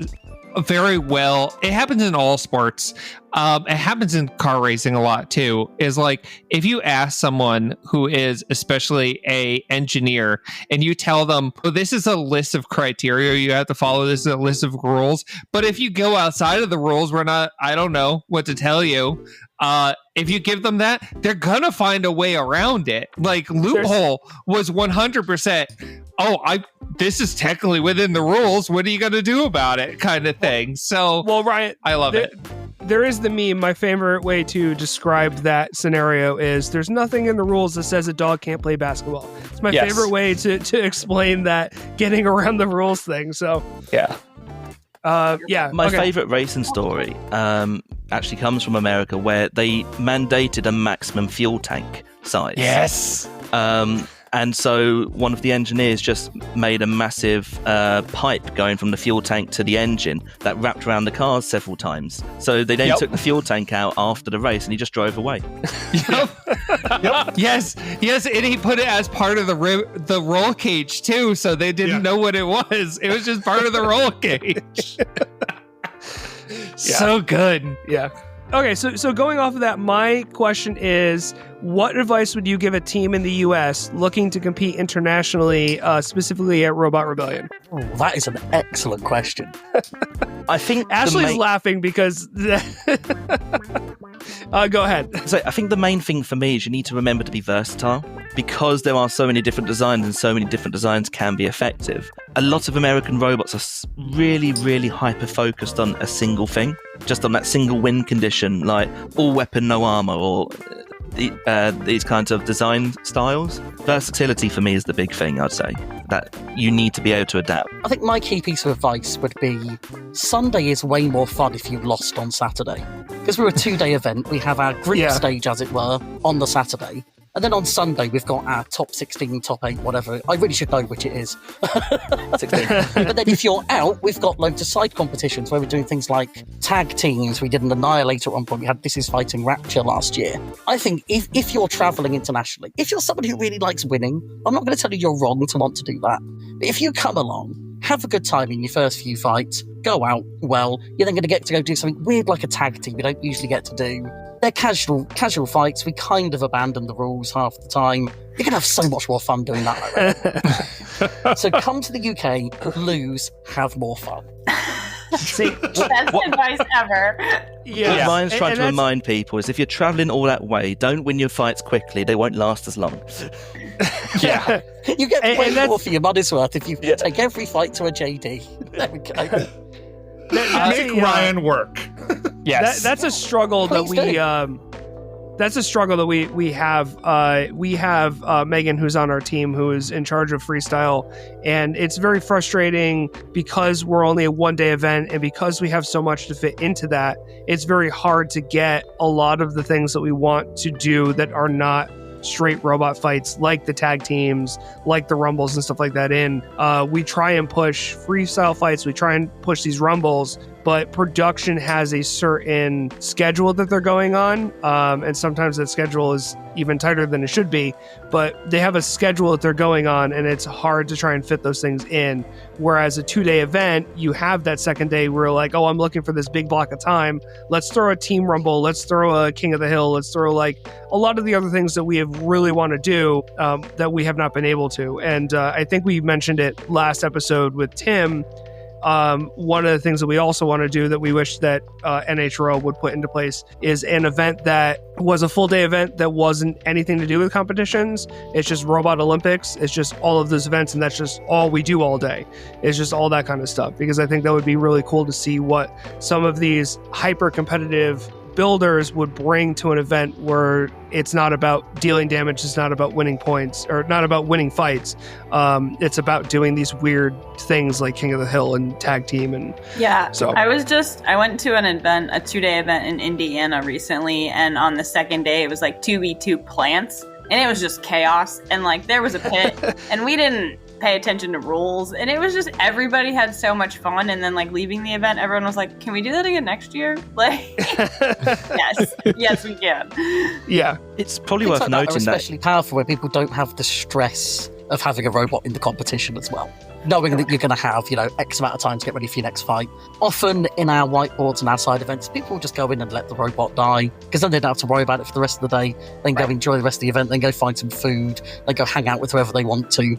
very well. It happens in all sports. It happens in car racing a lot too, is like if you ask someone who is especially a engineer and you tell them, oh, this is a list of criteria you have to follow, this is a list of rules, but if you go outside of the rules, I don't know what to tell you. If you give them that, they're gonna find a way around it. Like loophole was 100%. This is technically within the rules. What are you gonna do about it? Kind of thing. So, well, Ryan, I love it. There is the meme. My favorite way to describe that scenario is there's nothing in the rules that says a dog can't play basketball. It's my favorite way to explain that getting around the rules thing. So my favorite racing story actually comes from America, where they mandated a maximum fuel tank size. Yes. And so one of the engineers just made a massive pipe going from the fuel tank to the engine that wrapped around the cars several times. So they then took the fuel tank out after the race, and he just drove away. Yes, and he put it as part of the roll cage too, so they didn't know what it was. It was just part of the roll cage. So good. Yeah. Okay, so going off of that, my question is, what advice would you give a team in the U.S. looking to compete internationally, specifically at Robot Rebellion? Oh, that is an excellent question. I think Ashley's laughing because... go ahead. So I think the main thing for me is you need to remember to be versatile, because there are so many different designs and so many different designs can be effective. A lot of American robots are really, really hyper-focused on a single thing, just on that single win condition, like all weapon, no armor, or these kinds of design styles. Versatility for me is the big thing, I'd say, that you need to be able to adapt. I think my key piece of advice would be Sunday is way more fun if you lost on Saturday. Because we're a 2-day event, we have our group stage, as it were, on the Saturday. And then on Sunday, we've got our top 16, top 8, whatever. I really should know which it is. 16. But then if you're out, we've got loads of side competitions where we're doing things like tag teams. We did an Annihilator at one point. We had This Is Fighting Rapture last year. I think if you're travelling internationally, if you're somebody who really likes winning, I'm not going to tell you you're wrong to want to do that. But if you come along, have a good time in your first few fights, go out well, you're then going to get to go do something weird like a tag team we don't usually get to do. They're casual fights. We kind of abandon the rules half the time. You're going to have so much more fun doing that. So come to the UK, lose, have more fun. See, Best advice ever. What Ryan's trying to remind people is if you're travelling all that way, don't win your fights quickly. They won't last as long. Yeah. You get way more for your money's worth if you take every fight to a JD. There we go. Make Ryan work. Yes. That's a struggle that Please we that's a struggle that we have. We have Megan, who's on our team, who is in charge of freestyle, and it's very frustrating because we're only a one-day event, and because we have so much to fit into that, it's very hard to get a lot of the things that we want to do that are not straight robot fights, like the tag teams, like the rumbles and stuff like that in. We try and push freestyle fights, we try and push these rumbles, but production has a certain schedule that they're going on, and sometimes that schedule is even tighter than it should be, but they have a schedule that they're going on, and it's hard to try and fit those things in. Whereas a 2-day event, you have that second day where like, oh, I'm looking for this big block of time. Let's throw a team rumble. Let's throw a King of the Hill. Let's throw like a lot of the other things that we have really want to do that we have not been able to. And I think we mentioned it last episode with Tim. One of the things that we also want to do that we wish that NHRO would put into place is an event that was a full day event that wasn't anything to do with competitions. It's just Robot Olympics. It's just all of those events, and that's just all we do all day. It's just all that kind of stuff, because I think that would be really cool to see what some of these hyper competitive builders would bring to an event where it's not about dealing damage, it's not about winning points, or not about winning fights. It's about doing these weird things like King of the Hill and tag team. And yeah, so I went to an event, a 2-day event in Indiana recently, and on the second day it was like 2v2 plants, and it was just chaos, and like there was a pit and we didn't pay attention to rules, and it was just everybody had so much fun. And then like leaving the event, everyone was like, can we do that again next year? Like yes we can. yeah, It's probably Things worth like that are noting that especially powerful where people don't have the stress of having a robot in the competition as well. Knowing that you're going to have, X amount of time to get ready for your next fight. Often in our whiteboards and our side events, people will just go in and let the robot die, because then they don't have to worry about it for the rest of the day. Then go enjoy the rest of the event, then go find some food, then go hang out with whoever they want to.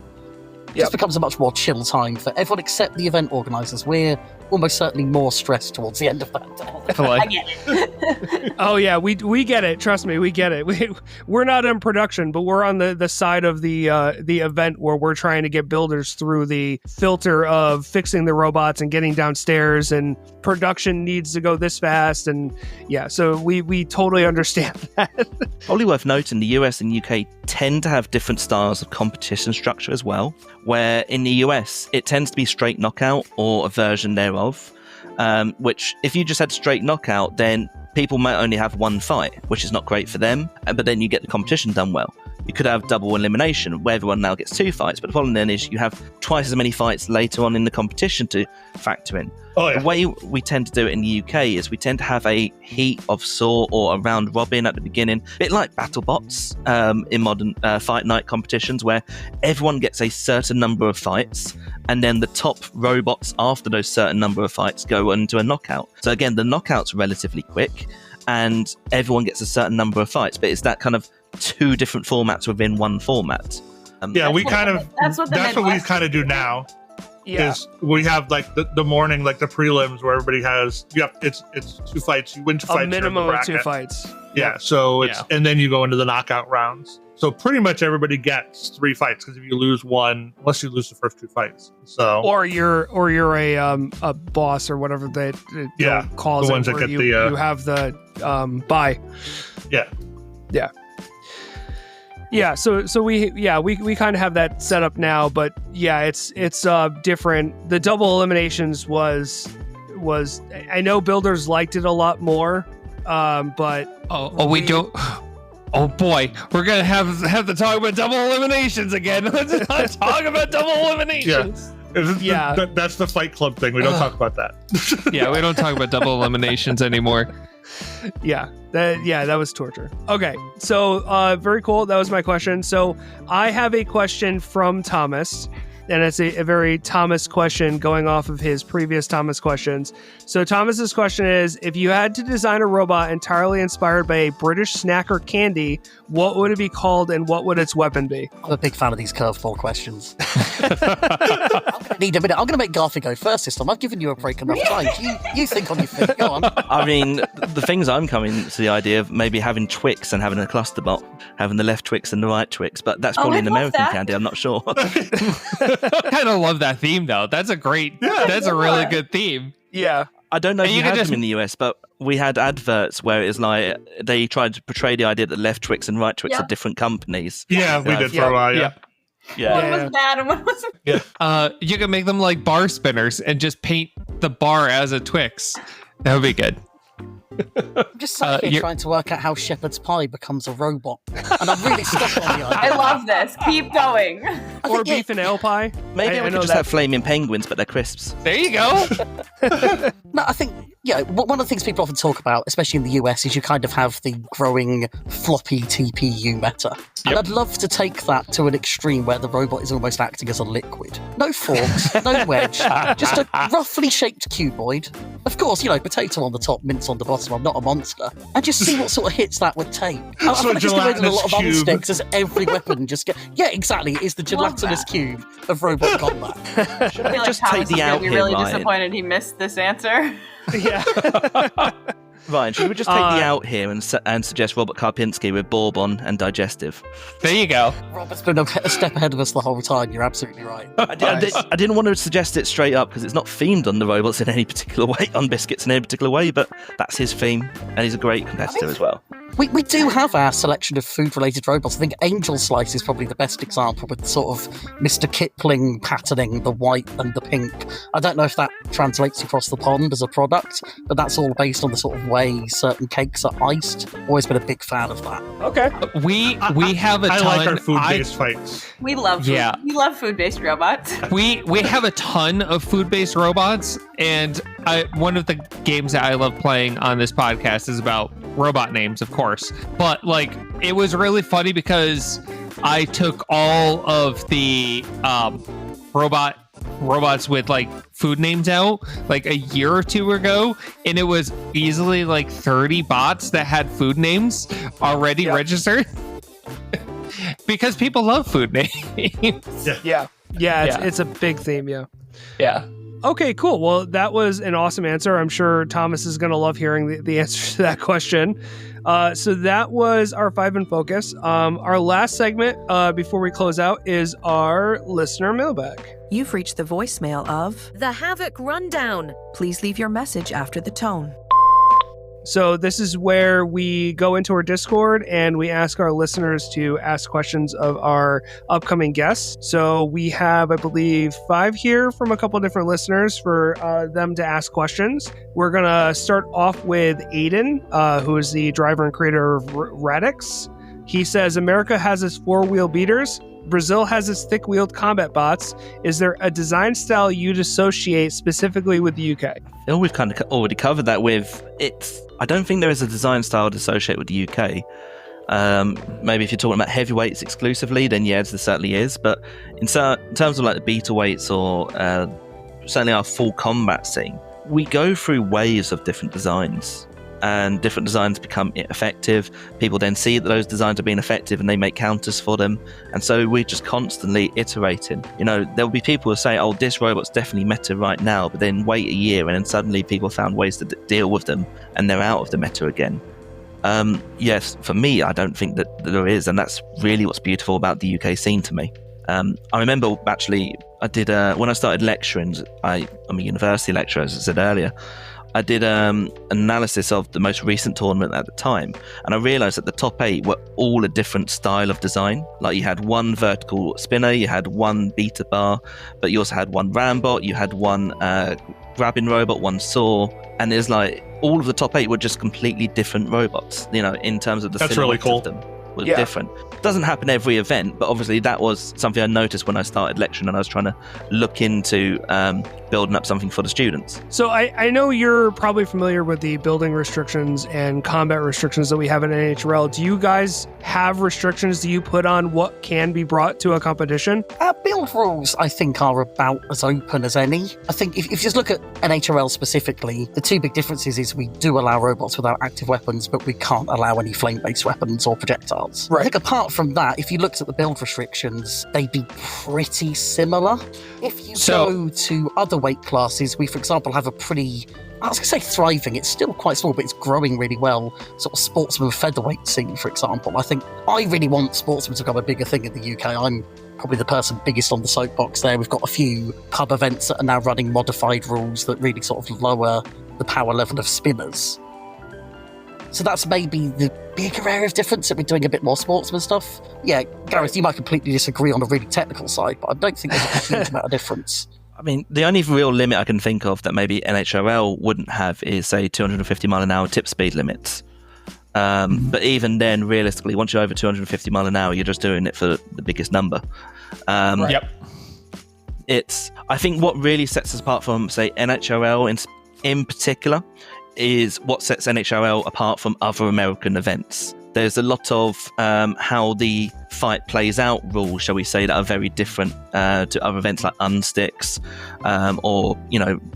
It just becomes a much more chill time for everyone except the event organisers. We're almost certainly more stressed towards the end of that. I get it. Oh yeah, we get it. Trust me, we get it. We're not in production, but we're on the side of the event where we're trying to get builders through the filter of fixing the robots and getting downstairs, and production needs to go this fast, and yeah, so we totally understand that. Probably worth noting, the US and UK tend to have different styles of competition structure as well, where in the US it tends to be straight knockout or a version thereof, which if you just had straight knockout, then people might only have one fight, which is not great for them, but then you get the competition done well. You could have double elimination, where everyone now gets 2 fights, but the problem then is you have twice as many fights later on in the competition to factor in. Oh, yeah. The way we tend to do it in the UK is we tend to have a heat of sort or a round robin at the beginning, a bit like battle bots in modern fight night competitions, where everyone gets a certain number of fights, and then the top robots after those certain number of fights go into a knockout. So again, the knockout's relatively quick, and everyone gets a certain number of fights, but it's that kind of 2 different formats within one format. Yeah, we kind of that's what we kind of do now. Yeah. Is we have like the morning, like the prelims, where everybody has it's 2 fights. You win 2 fights. A minimum you're in of the 2 bracket. fights. Yeah, so it's and then you go into the knockout rounds. So pretty much everybody gets 3 fights, because if you lose one, unless you lose the first 2 fights, so Or you're a boss or whatever they calls the it, ones that where get you have the bye. Yeah, so we kind of have that set up now, but yeah, it's different. The double eliminations was I know builders liked it a lot more, but we don't. Oh boy, we're gonna have to talk about double eliminations again. Let's not talk about double eliminations. That's the Fight Club thing. We don't talk about that. Yeah, we don't talk about double eliminations anymore. That was torture. Okay, so very cool. That was my question. So I have a question from Thomas, and it's a very Thomas question going off of his previous Thomas questions. So Thomas's question is, if you had to design a robot entirely inspired by a British snack or candy, what would it be called and what would its weapon be? I'm a big fan of these curveball questions. I'm going to need a minute. I'm going to make Garthy go first this time. I've given you a break enough time. You think on your feet. Go on. I mean, the things I'm coming to the idea of maybe having Twix and having a cluster bot, having the left Twix and the right Twix, but that's probably an American candy. I'm not sure. I kind of love that theme, though. That's a really good theme. Yeah. I don't know if you had them in the US, but we had adverts where it was like they tried to portray the idea that left Twix and right Twix are different companies. Yeah, we did for a while. Yeah. One was bad and one wasn't. Yeah. You can make them like bar spinners and just paint the bar as a Twix. That would be good. I'm just sat here trying to work out how shepherd's pie becomes a robot, and I'm really stuck on the idea. I love this. Keep going. Or beef and ale pie. Maybe we could just have flaming penguins, but they're crisps. There you go. No, I think, one of the things people often talk about, especially in the US, is you kind of have the growing floppy TPU meta. And I'd love to take that to an extreme where the robot is almost acting as a liquid. No forks, no wedge, just a roughly shaped cuboid. Of course, potato on the top, mince on the bottom. I'm not a monster. And just see what sort of hits that would take. I feel like just imagine a lot of unsticks as every weapon just get... Yeah, exactly. It is the gelatinous cube of robot combat. I feel like just Thomas take the is out going to be here, really Ryan. disappointed he missed this answer. Yeah. Ryan, should we just take the out here and suggest Robert Karpinski with Bourbon and Digestive? There you go. Robert's been a step ahead of us the whole time. You're absolutely right. I didn't want to suggest it straight up because it's not themed on the robots in any particular way, on biscuits in any particular way, but that's his theme, and he's a great competitor as well. We do have our selection of food-related robots. I think Angel Slice is probably the best example with sort of Mr. Kipling patterning the white and the pink. I don't know if that translates across the pond as a product, but that's all based on the sort of way certain cakes are iced. Always been a big fan of that. Okay. We have a ton. I like our food-based fights. We love food. Yeah. We love food-based robots. We have a ton of food-based robots, and one of the games that I love playing on this podcast is about robot names, of course. But it was really funny because I took all of the robots with food names out a year or two ago, and it was easily 30 bots that had food names already registered. Because people love food names. Yeah, it's a big theme. Yeah. Okay, cool. Well, that was an awesome answer. I'm sure Thomas is going to love hearing the answer to that question. So that was our 5 in Focus. Our last segment before we close out is our listener mailbag. You've reached the voicemail of the Havoc Rundown. Please leave your message after the tone. So this is where we go into our Discord and we ask our listeners to ask questions of our upcoming guests. So we have, I believe, 5 here from a couple different listeners for them to ask questions. We're going to start off with Aiden, who is the driver and creator of Radix. He says, America has its 4-wheel beaters. Brazil has its thick-wheeled combat bots. Is there a design style you'd associate specifically with the UK? Oh, we've kind of already covered that with it's. I don't think there is a design style to associate with the UK. Maybe if you're talking about heavyweights exclusively, then yes, there certainly is. But in terms of the beta weights or certainly our full combat scene, we go through waves of different designs. And different designs become effective. People then see that those designs are being effective and they make counters for them. And so we're just constantly iterating. There'll be people who say, oh, this robot's definitely meta right now, but then wait a year and then suddenly people found ways to deal with them and they're out of the meta again. Yes, for me, I don't think that there is. And that's really what's beautiful about the UK scene to me. I remember actually I did, when I started lecturing, I'm a university lecturer, as I said earlier, I did an analysis of the most recent tournament at the time, and I realised that the top 8 were all a different style of design. You had one vertical spinner, you had one beta bar, but you also had one rambot, you had one grabbing robot, one saw, and there's all of the top 8 were just completely different robots, in terms of the That's really cool. of them. was different. Doesn't happen every event, but obviously that was something I noticed when I started lecturing and I was trying to look into building up something for the students. So I know you're probably familiar with the building restrictions and combat restrictions that we have in NHRL. Do you guys have restrictions? Do you put on what can be brought to a competition? Build rules, I think, are about as open as any. I think if you just look at NHRL specifically, the two big differences is we do allow robots without active weapons, but we can't allow any flame-based weapons or projectiles. Right. I think apart from that, if you looked at the build restrictions, they'd be pretty similar. If you go to other weight classes, we, for example, have a pretty, I was going to say thriving, it's still quite small, but it's growing really well, sort of sportsman featherweight scene, for example. I think I really want sportsmen to become a bigger thing in the UK. I'm probably the person biggest on the soapbox there. We've got a few pub events that are now running modified rules that really sort of lower the power level of spinners. So that's maybe the bigger area of difference, that we're doing a bit more sportsman stuff. Yeah, Gareth, you might completely disagree on a really technical side, but I don't think there's a huge amount of difference. I mean, the only real limit I can think of that maybe NHRL wouldn't have is, say, 250 mile an hour tip speed limits. But even then, realistically, once you're over 250 mile an hour, you're just doing it for the biggest number. Yep. I think what really sets us apart from, say, NHRL in particular is what sets NHRL apart from other American events. There's a lot of how the fight plays out rules, shall we say, that are very different to other events like unsticks, or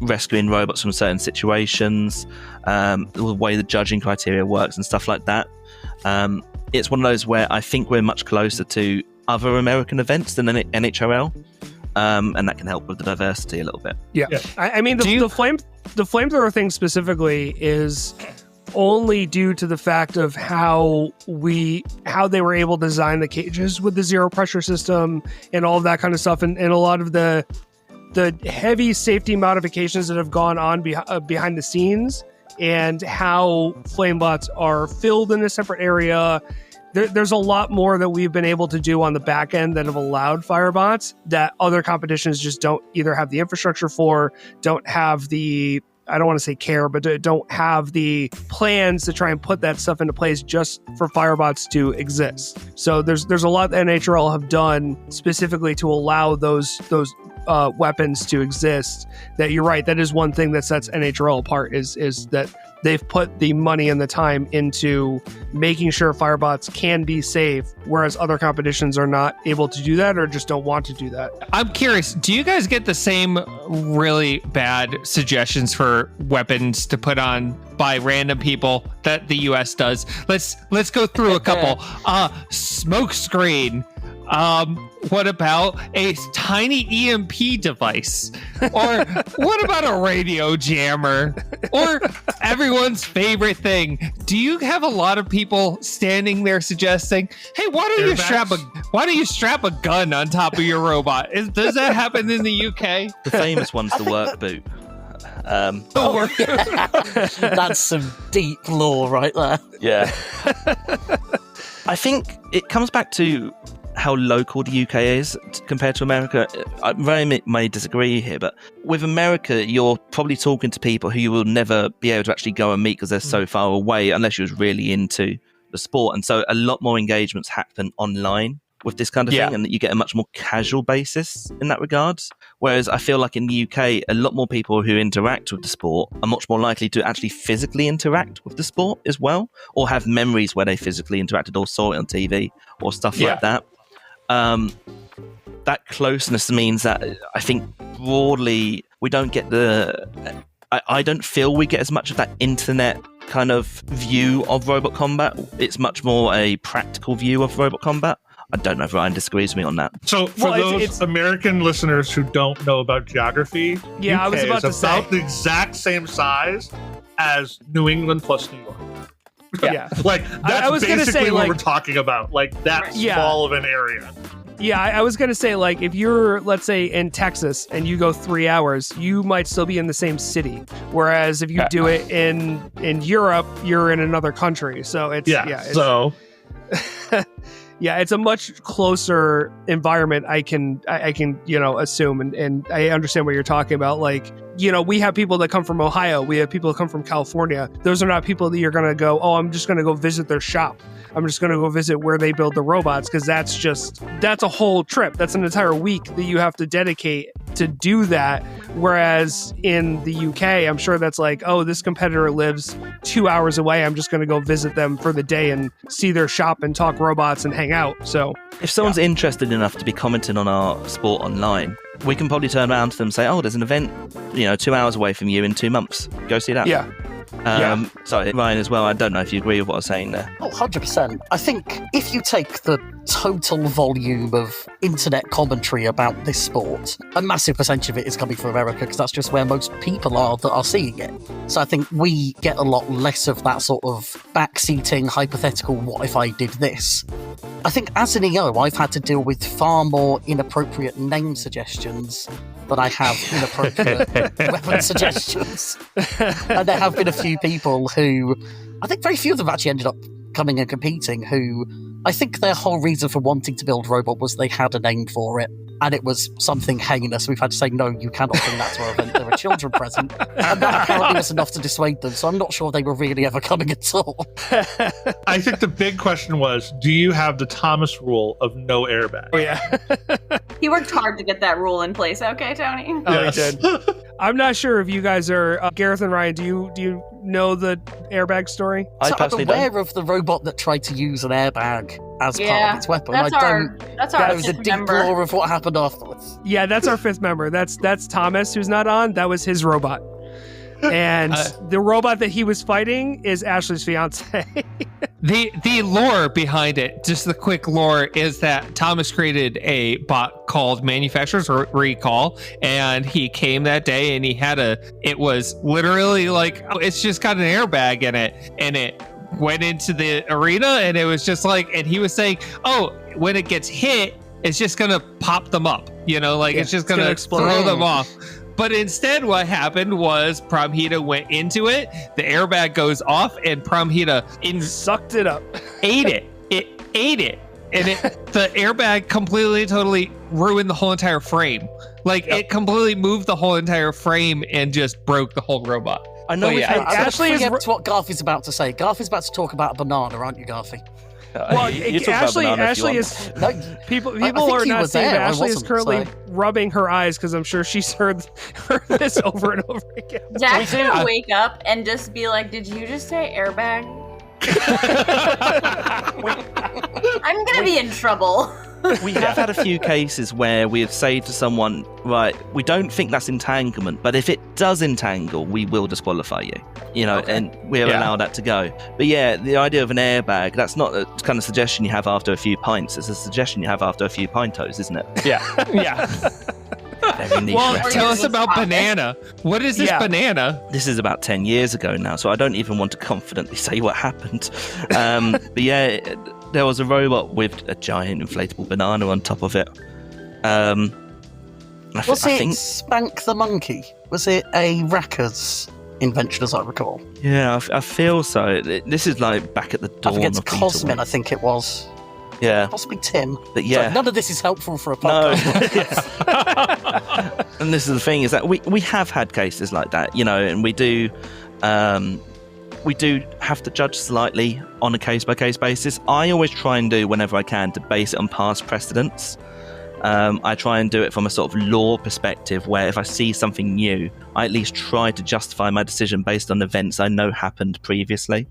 rescuing robots from certain situations, the way the judging criteria works and stuff like that. It's one of those where I think we're much closer to other American events than NHRL, and that can help with the diversity a little bit. Yeah. I mean, the flamethrower thing specifically is only due to the fact of how they were able to design the cages with the zero pressure system and all of that kind of stuff, and a lot of the heavy safety modifications that have gone on behind the scenes, and how flame bots are filled in a separate area. There's a lot more that we've been able to do on the back end that have allowed firebots that other competitions just don't either have the infrastructure for, don't have the, I don't want to say care, but don't have the plans to try and put that stuff into place just for firebots to exist. So there's a lot that NHRL have done specifically to allow those weapons to exist. That you're right, that is one thing that sets NHRL apart is that they've put the money and the time into making sure firebots can be safe, whereas other competitions are not able to do that or just don't want to do that. I'm curious, do you guys get the same really bad suggestions for weapons to put on by random people that the US does? Let's go through a couple. Smoke screen. What about a tiny EMP device? Or what about a radio jammer? Or everyone's favorite thing. Do you have a lot of people standing there suggesting, hey, why don't you strap a gun on top of your robot? Does that happen in the UK? The famous one's the work boot. That's some deep lore right there. Yeah. I think it comes back to how local the UK is compared to America. I very may disagree here, but with America, you're probably talking to people who you will never be able to actually go and meet because they're so far away unless you're really into the sport. And so a lot more engagements happen online with this kind of thing, and that you get a much more casual basis in that regard. Whereas I feel like in the UK, a lot more people who interact with the sport are much more likely to actually physically interact with the sport as well, or have memories where they physically interacted or saw it on TV or stuff like that. That closeness means that I think broadly we don't get I don't feel we get as much of that internet kind of view of robot combat. It's much more a practical view of robot combat. I don't know if Ryan disagrees with me on that. So for those American listeners who don't know about geography, UK I was about to say the exact same size as New England plus New York. Yeah. Like that's I was basically say, what we're talking about. Like that small of an area. Yeah, I was going to say, like, if you're, let's say, in Texas and you go 3 hours, you might still be in the same city. Whereas if you do it in Europe, you're in another country. So it's, Yeah, it's a much closer environment. I can assume, and I understand what you're talking about. Like, we have people that come from Ohio. We have people that come from California. Those are not people that you're going to go, oh, I'm just going to go visit their shop. I'm just going to go visit where they build the robots, because that's a whole trip. That's an entire week that you have to dedicate to do that. Whereas in the UK, I'm sure that's like, oh, this competitor lives 2 hours away. I'm just going to go visit them for the day and see their shop and talk robots and hang out. So if someone's interested enough to be commenting on our sport online, we can probably turn around to them and say, oh, there's an event, 2 hours away from you in 2 months. Go see that. Yeah. Sorry, Ryan, as well, I don't know if you agree with what I was saying there. Oh, 100%. I think if you take the total volume of internet commentary about this sport, a massive percentage of it is coming from America, because that's just where most people are that are seeing it. So I think we get a lot less of that sort of backseating, hypothetical, what if I did this? I think as an EO, I've had to deal with far more inappropriate name suggestions than I have inappropriate weapon suggestions. And there have been a few people who, I think very few of them actually ended up coming and competing, who I think their whole reason for wanting to build robot was they had a name for it, and it was something heinous. We've had to say, no, you cannot bring that to our event. There are children present. And that apparently was enough to dissuade them, so I'm not sure they were really ever coming at all. I think the big question was, do you have the Thomas rule of no airbag? Oh, yeah. He worked hard to get that rule in place. Okay, Tony? Oh, yes. He did. I'm not sure if you guys are... Gareth and Ryan, do you know the airbag story? I'm aware of the robot that tried to use an airbag as part of its weapon. That's our know the deep lore of what happened afterwards. Yeah, that's our fifth member. That's Thomas, who's not on. That was his robot. And the robot that he was fighting is Ashley's fiance. The lore behind it, just the quick lore, is that Thomas created a bot called Manufacturer's Recall, and he came that day and it was literally like, it's just got an airbag in it, and it went into the arena, and it was just like, and he was saying, oh, when it gets hit, it's just gonna pop them up, it's just gonna throw them off. But instead, what happened was Promhita went into it, the airbag goes off, and Promhita sucked it up. Ate it. It ate it. And the airbag completely, totally ruined the whole entire frame. It completely moved the whole entire frame and just broke the whole robot. I know. Ashley is what Garth is about to say. Garth is about to talk about a banana, aren't you, Garthy? Well, Ashley is. People are not saying that Ashley is currently rubbing her eyes, because I'm sure she's heard this over and over again. Jack's gonna wake up and just be like, "Did you just say airbag?" I'm gonna be in trouble. We have had a few cases where we have said to someone, right, we don't think that's entanglement, but if it does entangle, we will disqualify you. And we're allowed that to go. But yeah, the idea of an airbag, that's not a kind of suggestion you have after a few pints. It's a suggestion you have after a few pintos, isn't it? Yeah. Very niche reference. Tell us about banana. What is this banana? This is about 10 years ago now, so I don't even want to confidently say what happened. But yeah, there was a robot with a giant inflatable banana on top of it. Was it Spank the Monkey? Was it a Racker's invention, as I recall? Yeah, I feel so. This is like back at the dawn of Beetle. I think it's Cosmin, I think it was. Yeah. Possibly Tim. But yeah. Sorry, none of this is helpful for a podcast. No. And this is the thing, is that we have had cases like that, and we do have to judge slightly on a case-by-case basis. I always try and do, whenever I can, to base it on past precedents. I try and do it from a sort of law perspective, where if I see something new, I at least try to justify my decision based on events I know happened previously.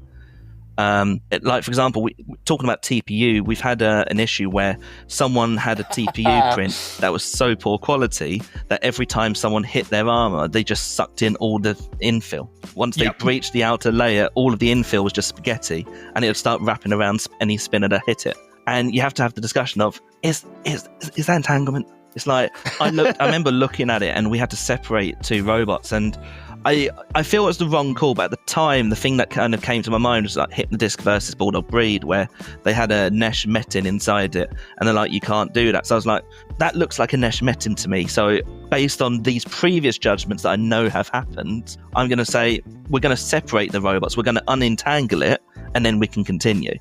Like, for example, talking about TPU, we've had an issue where someone had a TPU print that was so poor quality that every time someone hit their armor, they just sucked in all the infill. Once they breached the outer layer, all of the infill was just spaghetti, and it would start wrapping around any spinner that hit it. And you have to have the discussion of, is that entanglement? It's like, I remember looking at it, and we had to separate two robots, and I feel it's the wrong call, but at the time, the thing that kind of came to my mind was like Hypnodisc versus Bulldog Breed, where they had a Nesh Metin inside it, and they're like, you can't do that. So I was like, that looks like a Nesh Metin to me. So based on these previous judgments that I know have happened, I'm going to say, we're going to separate the robots, we're going to unentangle it, and then we can continue.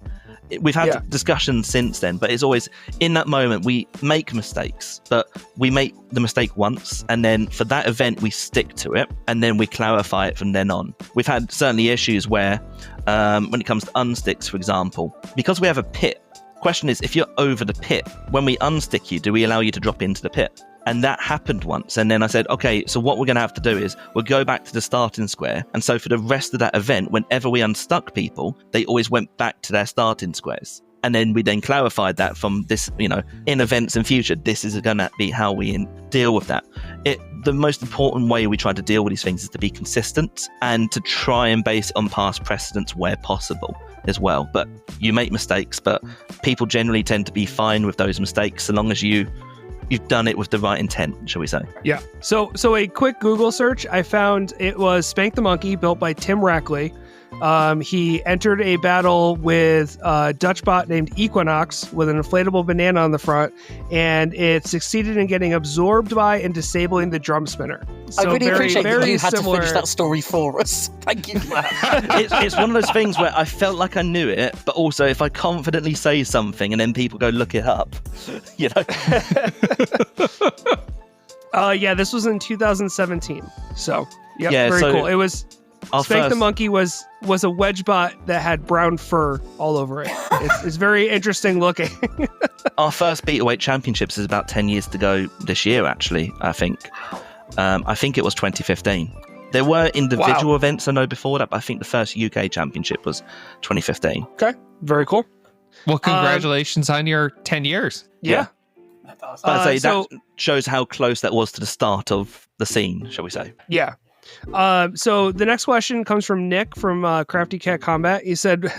we've had discussions since then, but it's always in that moment we make mistakes, but we make the mistake once, and then for that event we stick to it, and then we clarify it from then on. We've had certainly issues where when it comes to unsticks, for example, because we have a pit, question is, if you're over the pit, when we unstick you, do we allow you to drop into the pit? And that happened once. And then I said, okay, so what we're going to have to do is we'll go back to the starting square. And so for the rest of that event, whenever we unstuck people, they always went back to their starting squares. And then we then clarified that from this, in events in future, this is going to be how we deal with that. The most important way we try to deal with these things is to be consistent and to try and base it on past precedents where possible as well. But you make mistakes, but people generally tend to be fine with those mistakes so long as you've done it with the right intent, shall we say. Yeah. So a quick Google search, I found it was Spank the Monkey, built by Tim Rackley. He entered a battle with a Dutch bot named Equinox with an inflatable banana on the front, and it succeeded in getting absorbed by and disabling the drum spinner. So I really appreciate that you had similar... to finish that story for us. Thank you for that. It's one of those things where I felt like I knew it, but also if I confidently say something and then people go look it up, Yeah, this was in 2017. So, very so cool. It was... Spank the Monkey was a wedge bot that had brown fur all over it. It's very interesting looking. Our first Beaterweight Championships is about 10 years to go this year, actually, I think. I think it was 2015. There were individual events I know before that, but I think the first UK Championship was 2015. Okay, very cool. Well, congratulations on your 10 years. Yeah. That's awesome. But I'd say that shows how close that was to the start of the scene, shall we say. Yeah. So the next question comes from Nick from Crafty Cat Combat. He said,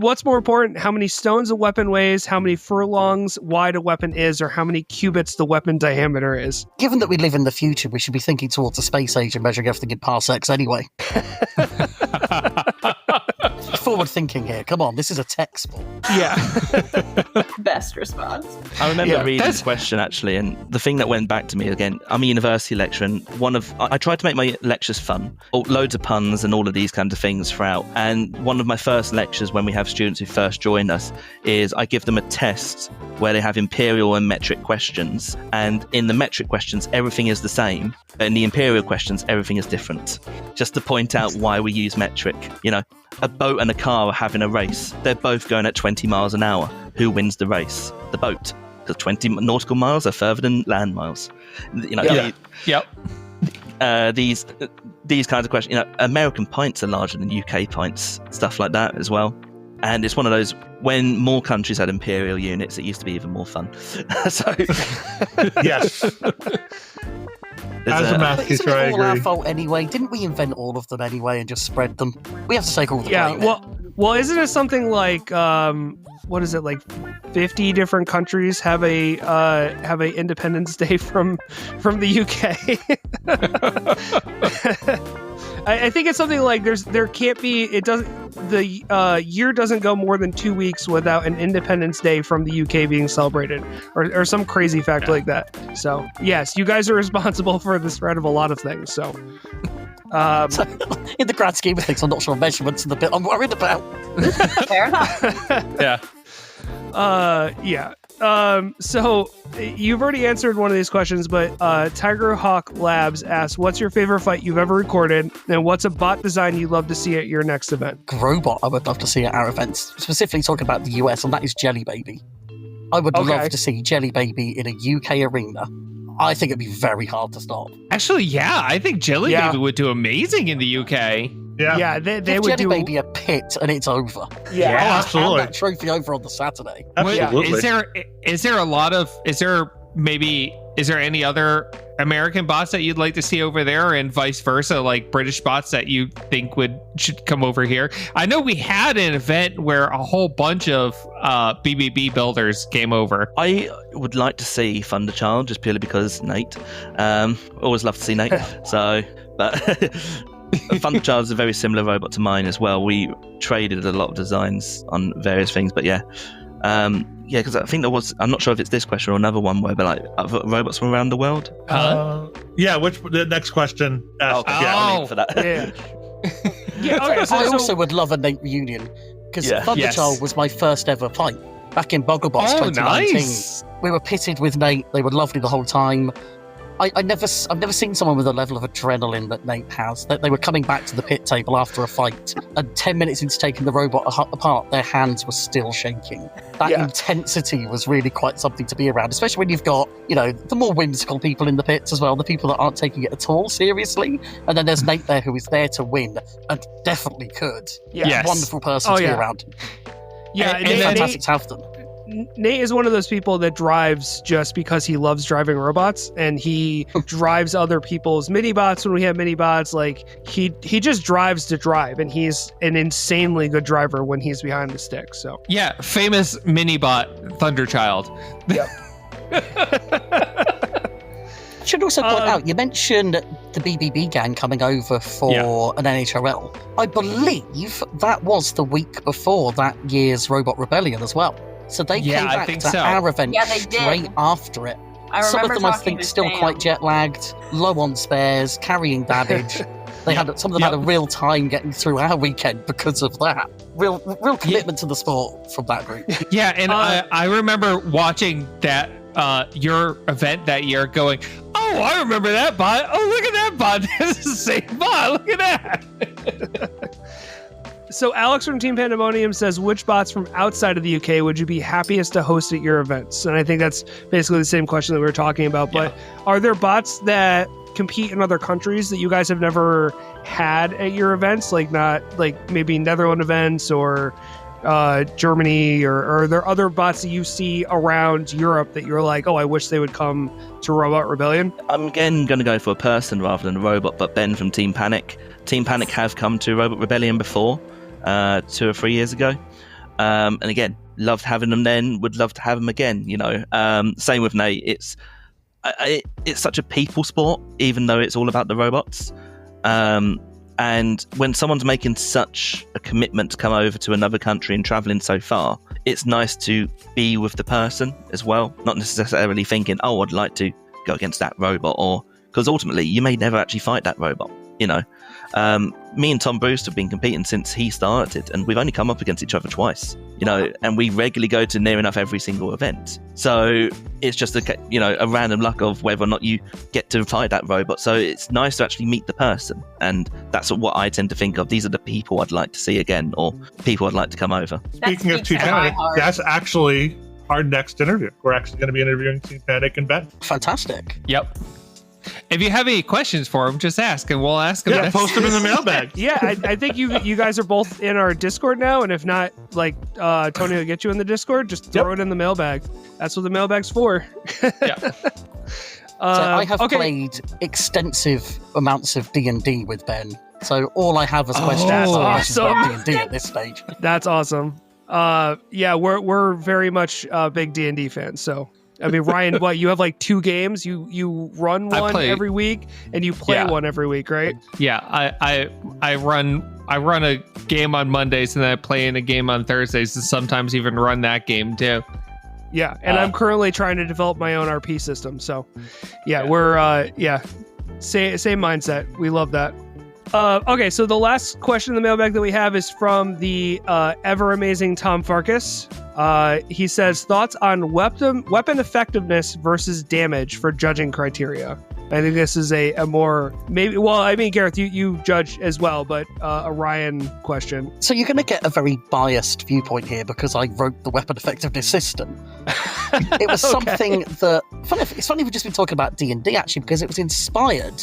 what's more important, how many stones a weapon weighs, how many furlongs wide a weapon is, or how many cubits the weapon diameter is? Given that we live in the future, we should be thinking towards the space age and measuring everything in parsecs anyway. Forward thinking here. Come on, this is a tech sport. Yeah. Best response. I remember reading this question actually, and the thing that went back to me again, I'm a university lecturer, and I tried to make my lectures fun, loads of puns and all of these kinds of things throughout. And one of my first lectures when we have students who first join us is I give them a test where they have imperial and metric questions, and in the metric questions everything is the same, but in the imperial questions everything is different, just to point out why we use metric. A boat and a car are having a race. They're both going at 20 miles an hour. Who wins the race? The boat. Because 20 nautical miles are further than land miles. These kinds of questions. American pints are larger than UK pints. Stuff like that as well. And it's one of those, when more countries had imperial units, it used to be even more fun. So, yes. As a math teacher, I all our agree. fault anyway? Didn't we invent all of them anyway and just spread them? We have to take all the blame. Well, isn't it something like what is it, like 50 different countries have a Independence Day from the UK? I think it's something like there can't be, the year doesn't go more than 2 weeks without an Independence Day from the UK being celebrated, or some crazy fact like that. So yes, you guys are responsible for the spread of a lot of things. So, So, in the grand scheme of things, I'm not sure measurements are the bit I'm worried about. Fair enough. Yeah. So you've already answered one of these questions, but Tiger Hawk Labs asks, what's your favorite fight you've ever recorded, and what's a bot design you'd love to see at your next event? Robot I would love to see at our events, specifically talking about the US, and that is Jelly Baby. I would love to see Jelly Baby in a UK arena. I think it'd be very hard to stop. Actually, yeah, I think Jelly Baby would do amazing in the UK. Yeah, they would Jelly do Baby a pit and it's over. Yeah, Oh, absolutely. Hand that trophy over on the Saturday. Absolutely. Is there any other American bots that you'd like to see over there, and vice versa, like British bots that you think should come over here? I know we had an event where a whole bunch of BBB builders came over. I would like to see Thunderchild just purely because Nate. Always love to see Nate. But Thunderchild is a very similar robot to mine as well. We traded a lot of designs on various things, but because I think I'm not sure if it's this question or another one where they're like robots from around the world. The next question asked. I'll link for that. Yeah. Okay, I also would love a Nate reunion, because Yeah. Thunderchild was my first ever fight back in Bogglebots 2019. Nice. We were pitted with Nate. They were lovely the whole time. I've never seen someone with a level of adrenaline that Nate has. They were coming back to the pit table after a fight, and 10 minutes into taking the robot apart, their hands were still shaking. That intensity was really quite something to be around, especially when you've got, the more whimsical people in the pits as well, the people that aren't taking it at all seriously. And then there's Nate there, who is there to win and definitely could. Yes. Wonderful person to be around. Yeah, It's fantastic to have them. Nate is one of those people that drives just because he loves driving robots, and he drives other people's mini bots when we have mini bots. Like he just drives to drive, and he's an insanely good driver when he's behind the stick. So Yeah, famous mini-bot Thunderchild. I should also point out, you mentioned the BBB gang coming over for an NHRL. I believe that was the week before that year's Robot Rebellion as well. So they came back to our event straight after it. Some of them, I think, still quite jet-lagged, low on spares, carrying damage. Some of them had a real time getting through our weekend because of that. Real commitment to the sport from that group. Yeah, and I remember watching that your event that year going, oh, I remember that bot. Oh, look at that bot. This is the same bot. Look at that. So Alex from Team Pandemonium says, which bots from outside of the UK would you be happiest to host at your events? And I think that's basically the same question that we were talking about. But are there bots that compete in other countries that you guys have never had at your events? Like maybe Netherlands events or Germany, or are there other bots that you see around Europe that you're like, oh, I wish they would come to Robot Rebellion? I'm again going to go for a person rather than a robot, but Ben from Team Panic. Team Panic have come to Robot Rebellion before, 2 or 3 years ago. And again, loved having them then, would love to have them again, Same with Nate. It's such a people sport, even though it's all about the robots. And when someone's making such a commitment to come over to another country and traveling so far, it's nice to be with the person as well, not necessarily thinking, oh, I'd like to go against that robot, or because ultimately you may never actually fight that robot. Me and Tom Bruce have been competing since he started, and we've only come up against each other twice, and we regularly go to near enough every single event. So it's just a random luck of whether or not you get to fight that robot. So it's nice to actually meet the person, and that's what I tend to think of. These are the people I'd like to see again, or people I'd like to come over. Speaking of Team Panic, that's actually our next interview. We're actually going to be interviewing Team Panic and Ben. Fantastic. Yep. If you have any questions for him, just ask, and we'll ask him. Yeah, post them in the mailbag. Yeah, I think you guys are both in our Discord now, and if not, Tony will get you in the Discord. Just throw it in the mailbag. That's what the mailbag's for. Yeah. So I have played extensive amounts of D&D with Ben. So all I have as questions are about D&D at this stage. That's awesome. We're very much big D&D fans. So I mean, Ryan, you have 2 games? You run one every week, and you play one every week, right? Yeah, I run a game on Mondays, and then I play in a game on Thursdays, and sometimes even run that game too. Yeah, and I'm currently trying to develop my own RP system. So, we're same mindset. We love that. Okay, so the last question in the mailbag that we have is from the ever amazing Tom Farkas. He says, thoughts on weapon effectiveness versus damage for judging criteria. I think this is a more Gareth, you judge as well, but a Ryan question. So you're going to get a very biased viewpoint here because I wrote the weapon effectiveness system. It was something that it's funny we've just been talking about D&D actually, because it was inspired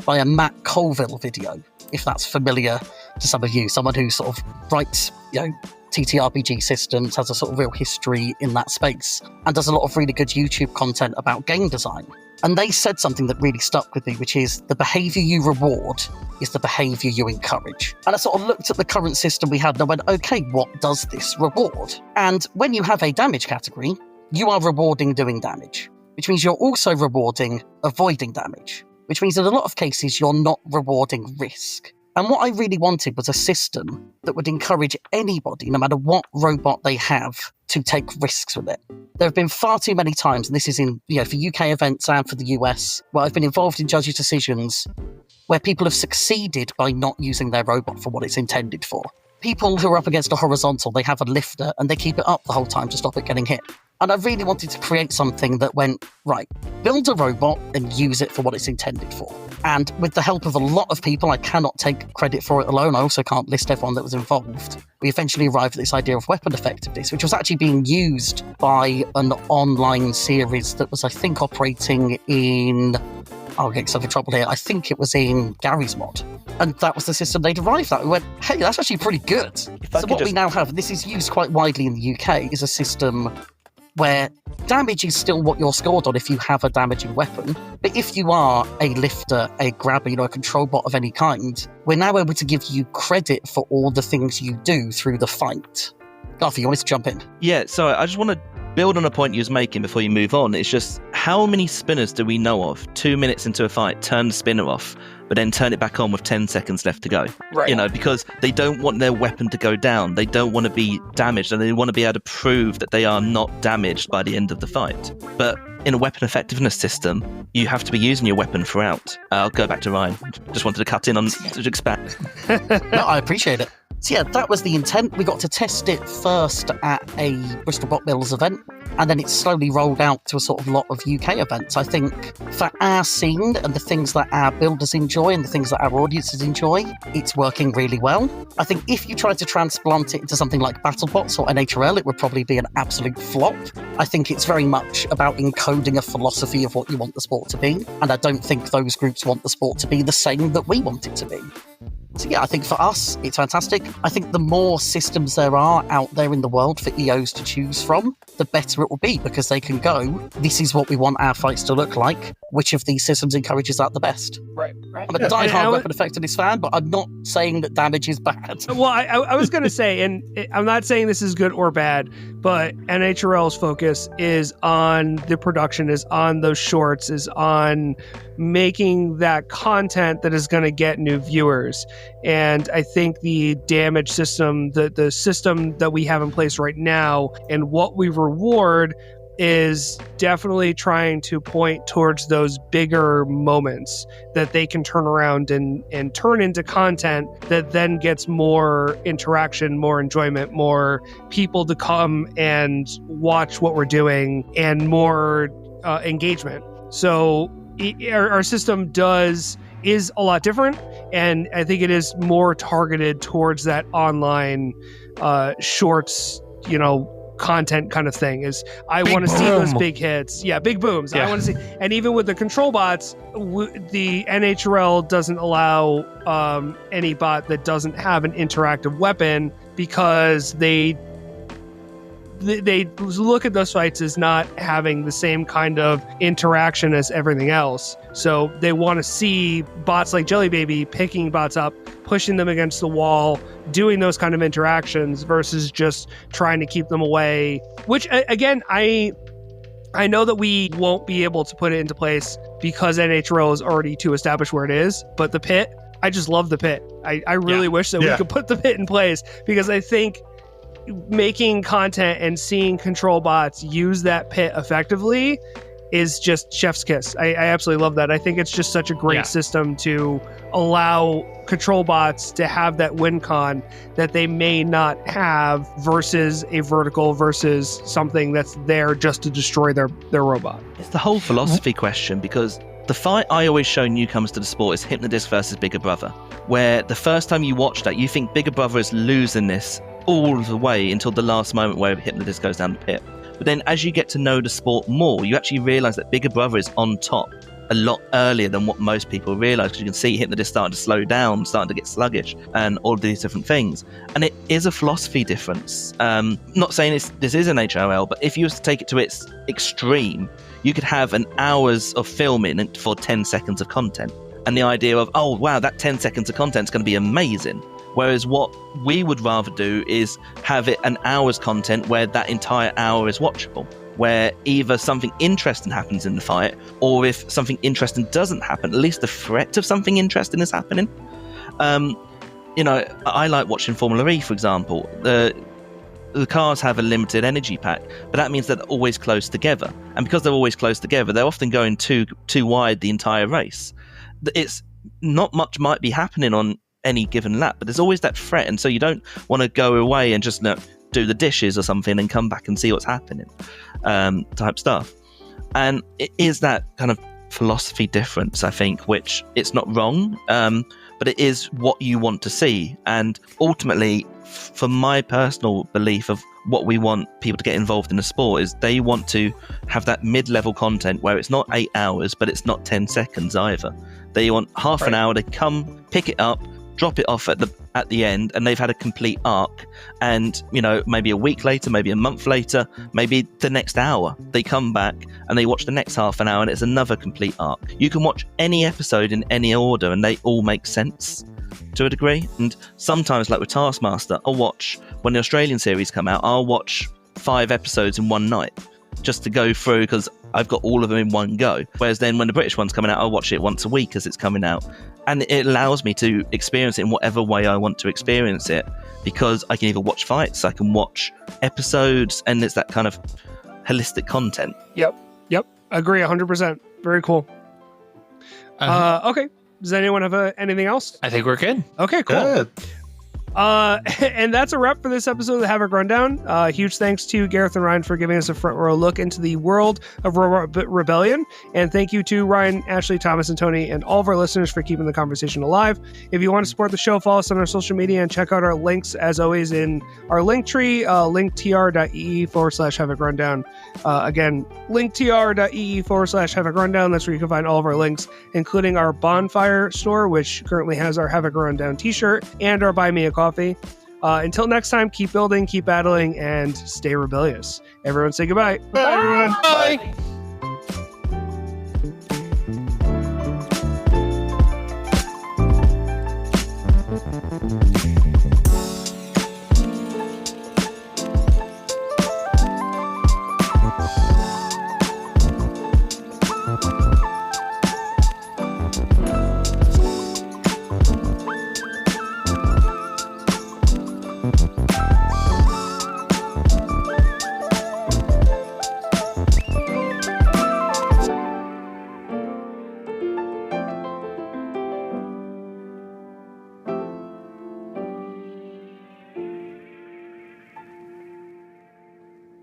by a Matt Colville video, if that's familiar to some of you, someone who sort of writes, TTRPG systems, has a sort of real history in that space, and does a lot of really good YouTube content about game design. And they said something that really stuck with me, which is the behaviour you reward is the behaviour you encourage. And I sort of looked at the current system we had and I went, okay, what does this reward? And when you have a damage category, you are rewarding doing damage, which means you're also rewarding avoiding damage, which means in a lot of cases you're not rewarding risk. And what I really wanted was a system that would encourage anybody, no matter what robot they have, to take risks with it. There have been far too many times, and this is in for UK events and for the US, where I've been involved in judges' decisions where people have succeeded by not using their robot for what it's intended for. people who are up against a horizontal, they have a lifter and they keep it up the whole time to stop it getting hit. And I really wanted to create something that went, right, build a robot and use it for what it's intended for. And with the help of a lot of people, I cannot take credit for it alone. I also can't list everyone that was involved. We eventually arrived at this idea of weapon effectiveness, which was actually being used by an online series that was, I think, operating in... I'll get myself in trouble here. I think it was in Gary's mod. And that was the system they derived that. We went, hey, that's actually pretty good. So what we now have, this is used quite widely in the UK, is a system where damage is still what you're scored on if you have a damaging weapon. But if you are a lifter, a grabber, a control bot of any kind, we're now able to give you credit for all the things you do through the fight. Garth, you wanted to jump in? Yeah, so I just want to build on a point you was making before you move on. It's just, how many spinners do we know of 2 minutes into a fight turn the spinner off but then turn it back on with 10 seconds left to go? Right. Because they don't want their weapon to go down, they don't want to be damaged, and they want to be able to prove that they are not damaged by the end of the fight. But in a weapon effectiveness system, you have to be using your weapon throughout. I'll go back to Ryan. Just wanted to cut in on to expand. No, I appreciate it. So yeah, that was the intent. We got to test it first at a Bristol Bot Builders event, and then it slowly rolled out to a sort of lot of UK events. I think for our scene and the things that our builders enjoy and the things that our audiences enjoy, it's working really well. I think if you tried to transplant it into something like BattleBots or NHRL, it would probably be an absolute flop. I think it's very much about encoding a philosophy of what you want the sport to be, and I don't think those groups want the sport to be the same that we want it to be. So yeah, I think for us, it's fantastic. I think the more systems there are out there in the world for EOs to choose from, the better it will be, because they can go, this is what we want our fights to look like. Which of these systems encourages that the best? Right. I'm a die-hard weapon effectiveness fan, but I'm not saying that damage is bad. Well, I was going to say, and I'm not saying this is good or bad, but NHRL's focus is on the production, is on those shorts, is on making that content that is going to get new viewers. And I think the damage system, the system that we have in place right now, and what we reward is definitely trying to point towards those bigger moments that they can turn around and turn into content that then gets more interaction, more enjoyment, more people to come and watch what we're doing, and more engagement. So our system is a lot different, and I think it is more targeted towards that online shorts, content kind of thing. Is I want to see those big hits. Yeah, big booms. Yeah. I want to see, and even with the control bots, the NHRL doesn't allow any bot that doesn't have an interactive weapon, because they look at those fights as not having the same kind of interaction as everything else. So they want to see bots like Jelly Baby picking bots up, pushing them against the wall, doing those kind of interactions versus just trying to keep them away. Which, again, I know that we won't be able to put it into place because NHRL is already too established where it is. But the pit, I just love the pit. I really wish that we could put the pit in place, because I think making content and seeing control bots use that pit effectively is just chef's kiss. I absolutely love that. I think it's just such a great system to allow control bots to have that win con that they may not have versus a vertical, versus something that's there just to destroy their robot. It's the whole philosophy question, because the fight I always show newcomers to the sport is Hypnodisc versus Bigger Brother, where the first time you watch that, you think Bigger Brother is losing this all the way until the last moment where Hypnodisc goes down the pit. But then as you get to know the sport more, you actually realise that Bigger Brother is on top a lot earlier than what most people realise, because you can see Hypnodisc starting to slow down, starting to get sluggish, and all of these different things. And it is a philosophy difference. Not saying this is an HRL, but if you were to take it to its extreme, you could have an hours of filming for 10 seconds of content. And the idea of, oh wow, that 10 seconds of content is going to be amazing. Whereas what we would rather do is have it an hour's content where that entire hour is watchable, where either something interesting happens in the fight, or if something interesting doesn't happen, at least the threat of something interesting is happening. I like watching Formula E, for example. The cars have a limited energy pack, but that means that they're always close together. And because they're always close together, they're often going too wide the entire race. It's not much might be happening on any given lap, but there's always that threat, and so you don't want to go away and just do the dishes or something and come back and see what's happening, type stuff. And it is that kind of philosophy difference, I think, which it's not wrong, but it is what you want to see. And ultimately, for my personal belief of what we want people to get involved in the sport, is they want to have that mid-level content where it's not 8 hours, but it's not 10 seconds either. They want half an hour to come, pick it up, drop it off at the end, and they've had a complete arc. And maybe a week later, maybe a month later, maybe the next hour, they come back and they watch the next half an hour, and it's another complete arc. You can watch any episode in any order, and they all make sense to a degree. And sometimes, like with Taskmaster, I'll watch, when the Australian series come out, I'll watch 5 episodes in one night just to go through, because I've got all of them in one go. Whereas then when the British one's coming out, I'll watch it once a week as it's coming out. And it allows me to experience it in whatever way I want to experience it, because I can either watch fights, I can watch episodes, and it's that kind of holistic content. Yep. Agree 100%. Very cool. Okay. Does anyone have anything else? I think we're good. Okay, cool. Good. And that's a wrap for this episode of the Havoc Rundown. Huge thanks to Gareth and Ryan for giving us a front row look into the world of Robot Rebellion. And thank you to Ryan, Ashley, Thomas, and Tony, and all of our listeners for keeping the conversation alive. If you want to support the show, follow us on our social media and check out our links, as always, in our link tree, linktr.ee/Havoc Rundown. Again, linktr.ee/Havoc Rundown. That's where you can find all of our links, including our Bonfire store, which currently has our Havoc Rundown t-shirt, and our Buy Me a Coffee. Until next time, keep building, keep battling, and stay rebellious. Everyone say goodbye. Bye, everyone. Bye. Bye.